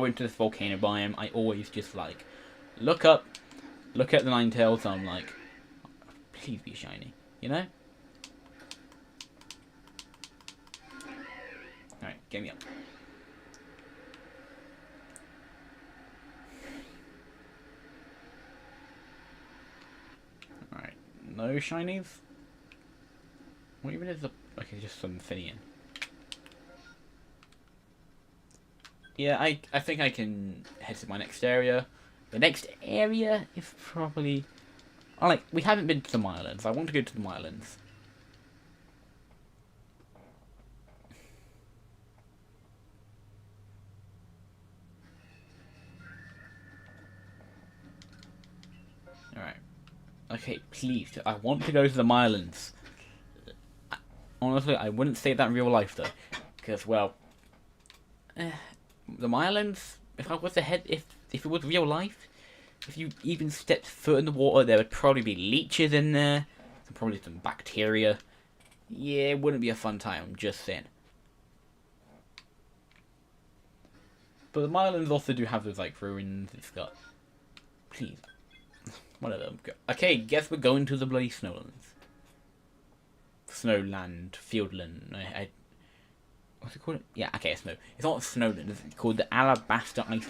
into this volcano biome, I always just like, look up, look at the Ninetales, and I'm like, please be shiny, you know? Alright, get me up. Alright, no shinies? What even is the... Okay, just some Finian. Yeah, I think I can head to my next area. The next area is probably... we haven't been to the Mylands. I want to go to the Mylands. Alright. Okay, please. I want to go to the Mylands. Honestly, I wouldn't say that in real life, though. Because, well... the Mylands, if it was real life, if you even stepped foot in the water, there would probably be leeches in there, and probably some bacteria. Yeah, it wouldn't be a fun time, I'm just saying. But the Mylands also do have those, ruins. It's got... Please. Whatever. Okay, guess we're going to the bloody Snowlands. Snowland, Fieldland, what's it called? Yeah, okay, it's not Snowland, it's called the Alabaster Islands.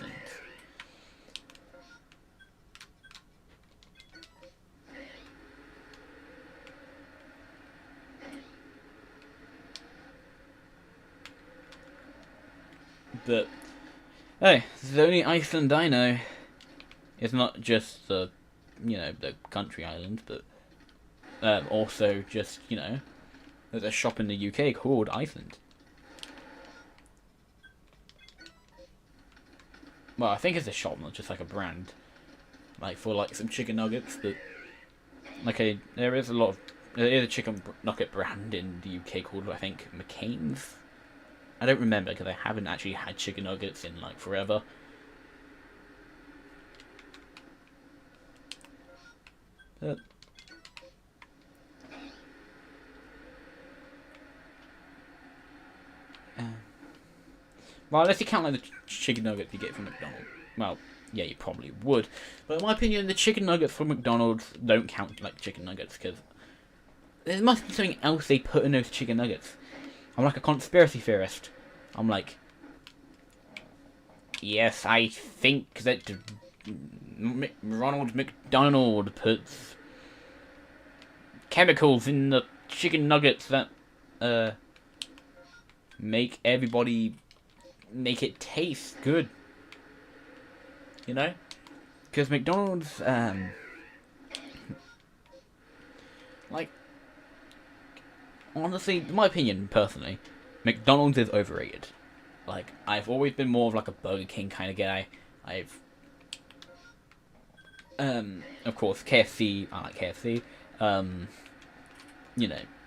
But, hey, this is the only Iceland I know. It's not just the, the country islands, but also just, there's a shop in the UK called Iceland. Well, I think it's a shop, not just a brand. For some chicken nuggets, but there is a chicken nugget brand in the UK called, I think, McCain's. I don't remember because I haven't actually had chicken nuggets in forever. But well, unless you count the chicken nuggets you get from McDonald's. Well, yeah, you probably would. But in my opinion, the chicken nuggets from McDonald's don't count like chicken nuggets because there must be something else they put in those chicken nuggets. I'm like a conspiracy theorist. I'm like, yes, I think that Ronald McDonald puts chemicals in the chicken nuggets that make it taste good, because McDonald's honestly, in my opinion, personally, McDonald's is overrated. I've always been more of a Burger King kind of guy. Of course, KFC, I like KFC.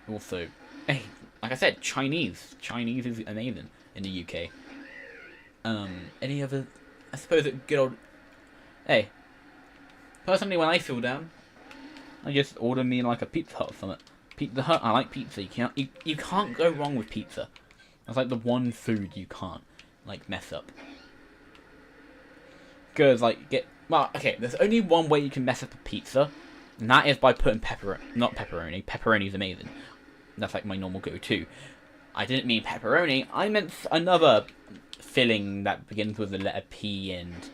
Also, hey, like I said, Chinese is amazing in the UK. Any other? I suppose a good old. Hey, personally, when I feel down, I just order me a Pizza Hut or something. Pizza Hut, I like pizza. You can't go wrong with pizza. That's the one food you can't mess up. Because there's only one way you can mess up a pizza, and that is by putting not pepperoni. Pepperoni's amazing. That's my normal go-to. I didn't mean pepperoni. I meant another filling that begins with the letter P and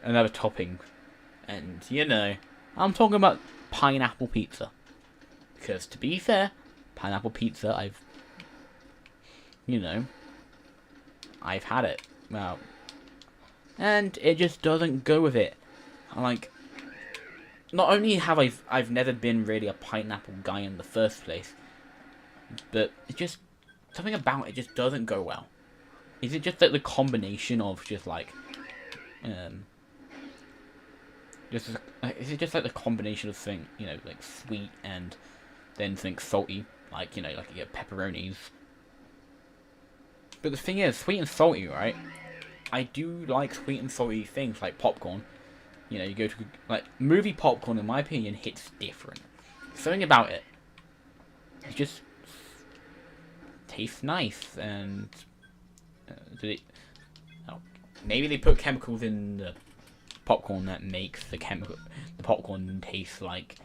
another topping. And, I'm talking about pineapple pizza. Because, to be fair, pineapple pizza, I've had it. Well, and it just doesn't go with it. Not only have I've never been really a pineapple guy in the first place, but it just, something about it just doesn't go well. is it just that the combination of just like, just is it just like the combination of something, you know, like sweet and then something salty, like, you know, like you get pepperonis. But the thing is, sweet and salty, right? I do like sweet and salty things like popcorn. You know, you go to, like, movie popcorn, in my opinion, hits different. Something about it just tastes nice, and oh, maybe they put chemicals in the popcorn that makes the popcorn taste like.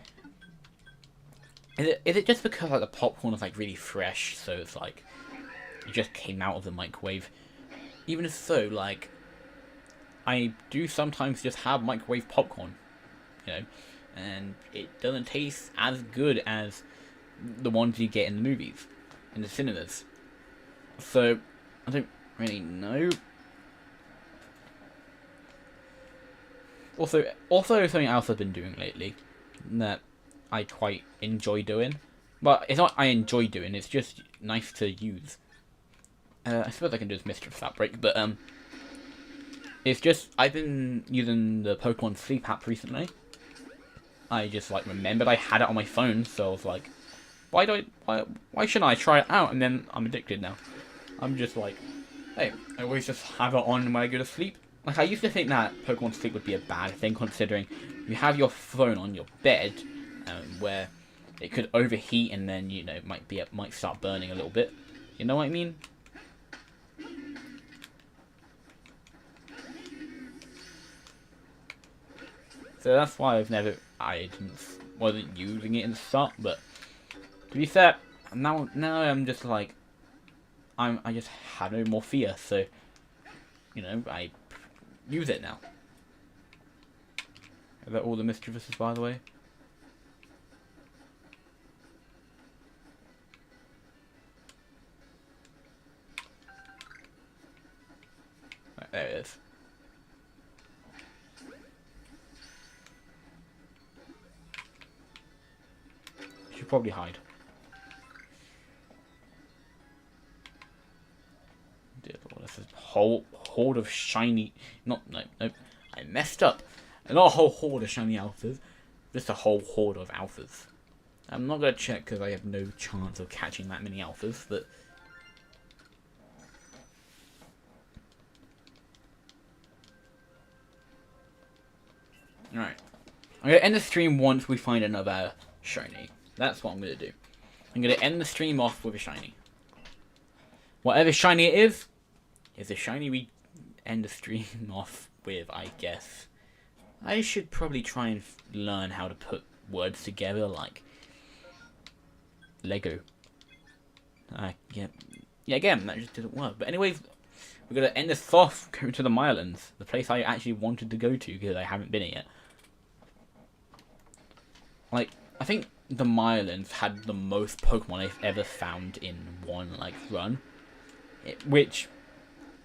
Is it just because like the popcorn is like really fresh, so it's like it just came out of the microwave? Even if so, like, I do sometimes just have microwave popcorn, you know, and it doesn't taste as good as the ones you get in the movies, in the cinemas. So, I don't really know. Also something else I've been doing lately that I quite enjoy doing. But it's not I enjoy doing, it's just nice to use. I suppose I can do this Mischief Outbreak, but it's just, I've been using the Pokemon Sleep app recently. I just, like, remembered I had it on my phone, so I was like, why shouldn't I try it out? And then I'm addicted now. I'm just like, hey, I always just have it on when I go to sleep. Like, I used to think that Pokemon Sleep would be a bad thing, considering you have your phone on your bed, where it could overheat and then, you know, might start burning a little bit. You know what I mean? So that's why I wasn't using it in the start, but to be fair, now I'm just like, I just have no more fear, so, you know, I use it now. Is that all the Mischievouses, by the way? Right, there it is. Should probably hide. Dear Lord, this is a whole horde of shiny. No, I messed up. Not a whole horde of shiny alphas, just a whole horde of alphas. I'm not gonna check because I have no chance of catching that many alphas, but. Alright. I'm gonna end the stream once we find another shiny. That's what I'm gonna do. I'm gonna end the stream off with a shiny. Whatever shiny it is the shiny we end the stream off with, I guess. I should probably try and learn how to put words together like Lego. Yeah, again, that just didn't work. But anyways, we're gonna end this off going to the Mylands, the place I actually wanted to go to because I haven't been yet. Like, I think the Mylands had the most Pokemon I've ever found in one, like, run. Which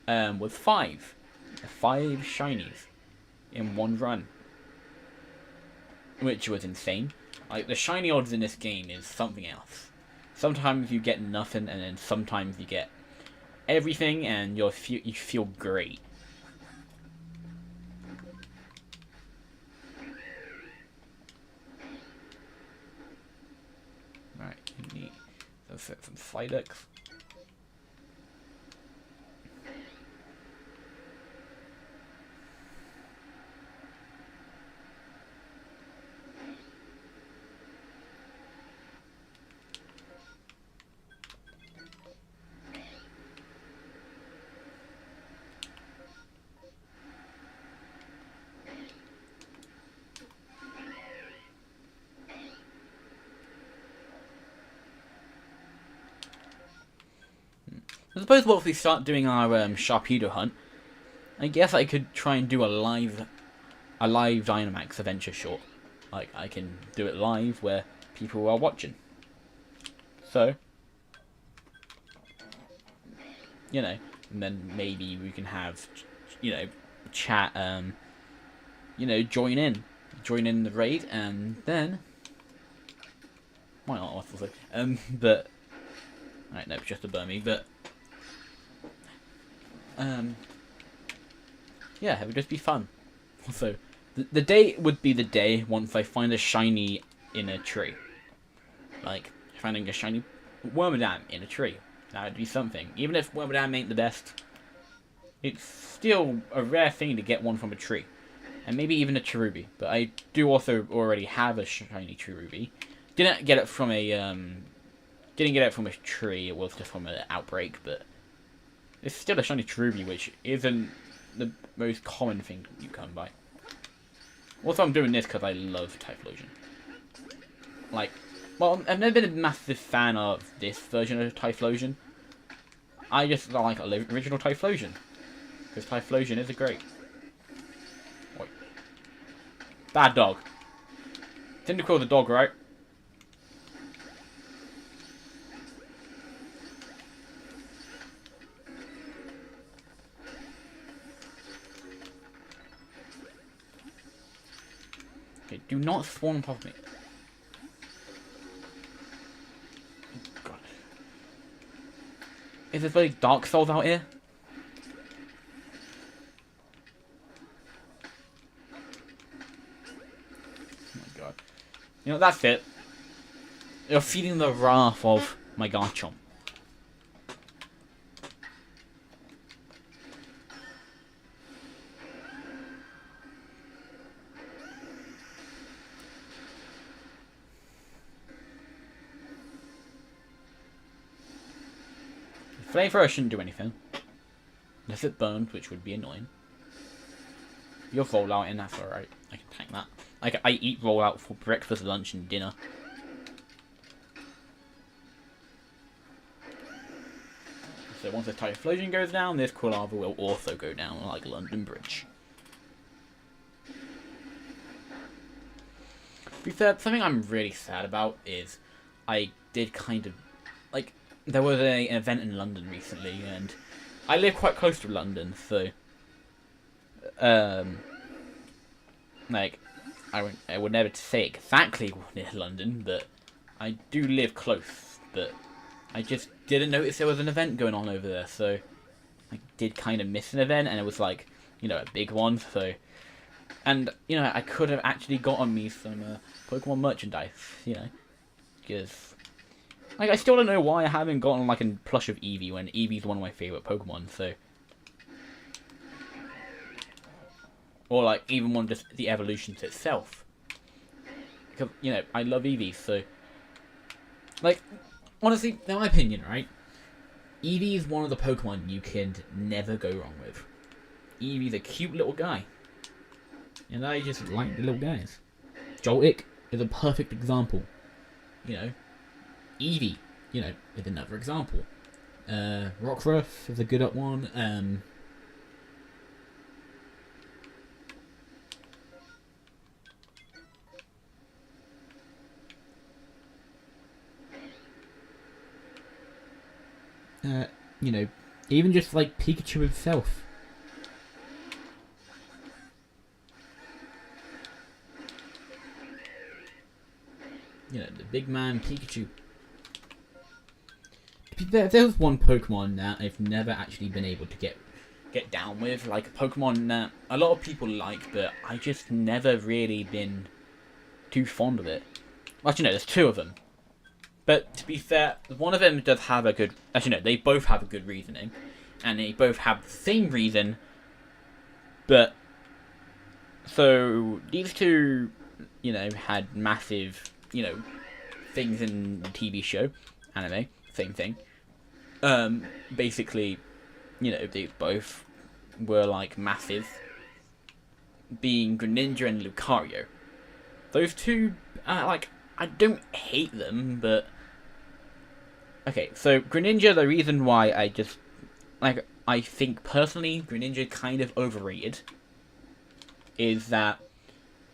was 5 shinies in one run. Which was insane. Like, the shiny odds in this game is something else. Sometimes you get nothing, and then sometimes you get everything, and you feel great. Right, neat. Let's set some Psyducks. I suppose once we start doing our Sharpedo hunt, I guess I could try and do a live Dynamax adventure short. Like, I can do it live where people are watching. So, you know, and then maybe we can have, you know, chat, you know, join in the raid, and then, why not, but, alright, no, just a Burmy, but, yeah, it would just be fun. Also, the day would be the day once I find a shiny in a tree. Like, finding a shiny Wormadam in a tree. That would be something. Even if Wormadam ain't the best, it's still a rare thing to get one from a tree. And maybe even a Cherubi. But I do also already have a shiny Cherubi. Didn't get it from a tree, it was just from an outbreak, but it's still a shiny Cherubi, which isn't the most common thing you come by. Also, I'm doing this because I love Typhlosion. Like, well, I've never been a massive fan of this version of Typhlosion. I just like original Typhlosion. Because Typhlosion is a great... Oi. Bad dog. Cyndaquil's a dog, right? Okay, do not spawn on top of me. God. Is there really Dark Souls out here? Oh my god. You know, that's it. You're feeling the wrath of my Garchomp. Flamethrower shouldn't do anything. Unless it burns, which would be annoying. You'll rollout in, that's alright. I can tank that. Like, I eat rollout for breakfast, lunch, and dinner. So once the Typhlosion goes down, this Quilava will also go down, like London Bridge. To be fair, something I'm really sad about is I did kind of... Like, there was an event in London recently, and I live quite close to London, so... like, I would never say exactly near London, but I do live close, but I just didn't notice there was an event going on over there, so I did kind of miss an event, and it was like, you know, a big one, so... And, you know, I could have actually gotten me some Pokemon merchandise, you know, because... Like, I still don't know why I haven't gotten, like, a plush of Eevee, when Eevee's one of my favourite Pokemon, so... Or, like, even one of just the evolutions itself. Because, you know, I love Eevee, so... Like, honestly, in my opinion, right? Eevee is one of the Pokemon you can never go wrong with. Eevee's a cute little guy. And I just like the little guys. Joltik is a perfect example. You know, Eevee, you know, is another example. Rockruff is a good one. You know, even just like Pikachu himself. You know, the big man Pikachu. There's one Pokemon that I've never actually been able to get down with. Like, a Pokemon that a lot of people like, but I just never really been too fond of it. Actually, no, there's two of them. But, to be fair, one of them does have a good... Actually, no, they both have a good reasoning. And they both have the same reason. But... So, these two, you know, had massive... You know, things in the TV show, anime, same thing. Basically, you know, they both were like massive, being Greninja and Lucario. Those two, like, I don't hate them, but okay. So Greninja, the reason why I just like, I think personally Greninja kind of overrated is that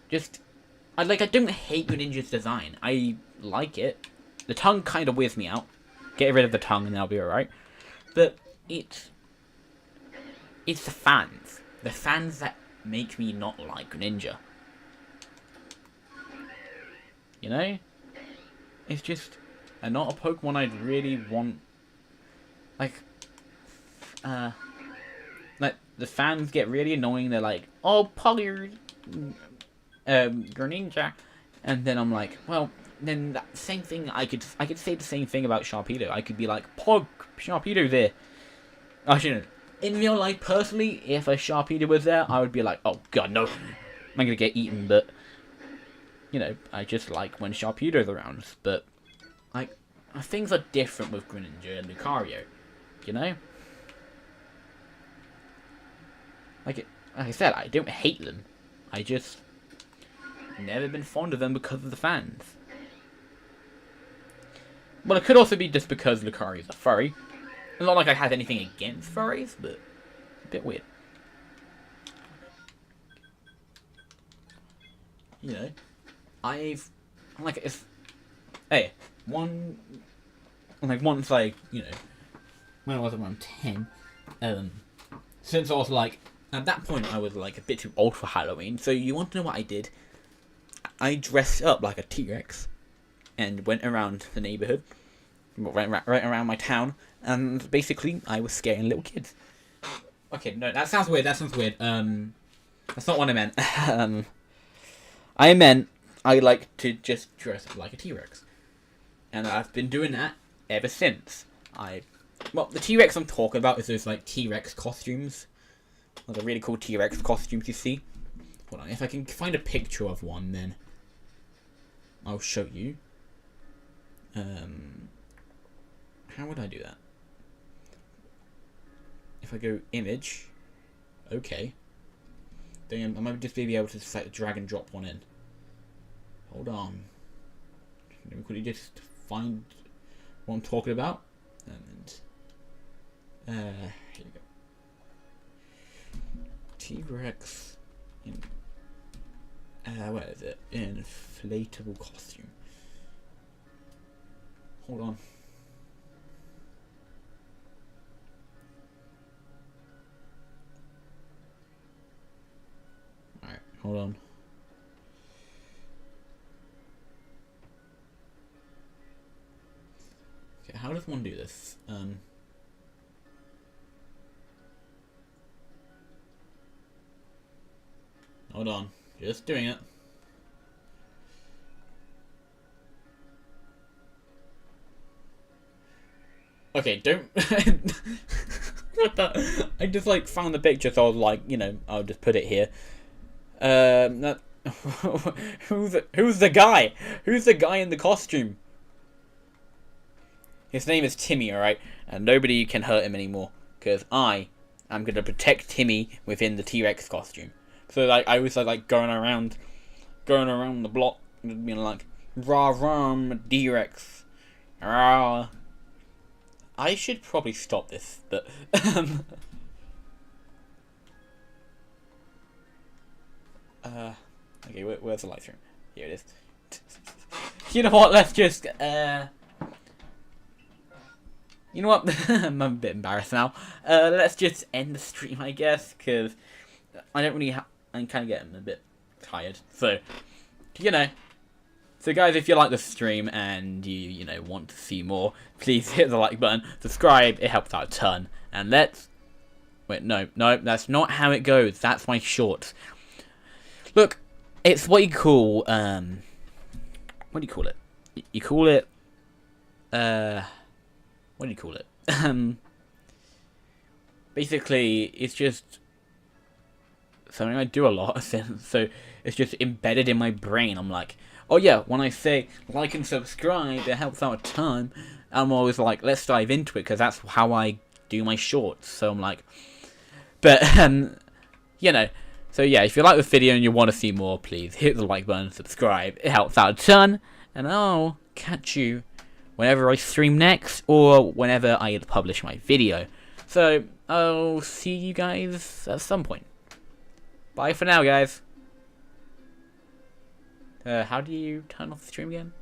just. I don't hate Greninja's design. I like it. The tongue kind of weirds me out. Get rid of the tongue and I'll be alright. But it's the fans. The fans that make me not like Greninja. You know? It's just not a Pokemon I'd really want. Like, the fans get really annoying. They're like, "Oh, Polly, Greninja," and then I'm like, well, then that same thing. I could say the same thing about Sharpedo. I could be like, "Pog, Sharpedo there." I shouldn't. In real life, personally, if a Sharpedo was there, I would be like, "Oh God, no, I'm gonna get eaten." But you know, I just like when Sharpedo's around. But like, things are different with Greninja and Lucario. You know, like I said, I don't hate them. I just never been fond of them because of the fans. Well, it could also be just because Lucario's a furry. It's not like I have anything against furries, but it's a bit weird. You know, once you know, when I was around 10, since I was like, at that point I was like a bit too old for Halloween, so you want to know what I did? I dressed up like a T-Rex and went around the neighborhood, right around my town, and basically I was scaring little kids. Okay, no, that sounds weird. That's not what I meant. I meant I like to just dress up like a T-Rex, and I've been doing that ever since. Well, the T-Rex I'm talking about is those like T-Rex costumes, like the really cool T-Rex costumes you see. Hold on, if I can find a picture of one, then I'll show you. How would I do that? If I go image, okay. Then I might just be able to just like drag and drop one in. Hold on. Let me quickly just find what I'm talking about. And here we go. T-Rex in where is it? Inflatable costume. Hold on. Alright, hold on. Okay, how does one do this? Hold on. Just doing it. Okay, don't. What the? I just like found the picture, so I was like, you know, I'll just put it here. Who's the guy? Who's the guy in the costume? His name is Timmy, alright? And nobody can hurt him anymore, because I am going to protect Timmy within the T-Rex costume. So like I was like going around the block, and being like, "Rah rah, T-Rex, rah." I should probably stop this, but okay, where's the live stream? Here it is. You know what? Let's just you know what? I'm a bit embarrassed now. Let's just end the stream, I guess, because I don't really. I'm kind of getting a bit tired. So, you know. So guys, if you like the stream and you know want to see more, please hit the like button, subscribe. It helps out a ton. And let's no, that's not how it goes. That's my shorts. Look, it's what you call what do you call it? You call it what do you call it? Basically, it's just something I do a lot, so it's just embedded in my brain. I'm like, oh yeah, when I say like and subscribe, it helps out a ton. I'm always like, let's dive into it, because that's how I do my shorts. So I'm like, but you know, so yeah, if you like this video and you want to see more, please hit the like button, subscribe. It helps out a ton, and I'll catch you whenever I stream next, or whenever I publish my video. So I'll see you guys at some point. Bye for now, guys. How do you turn off the stream again?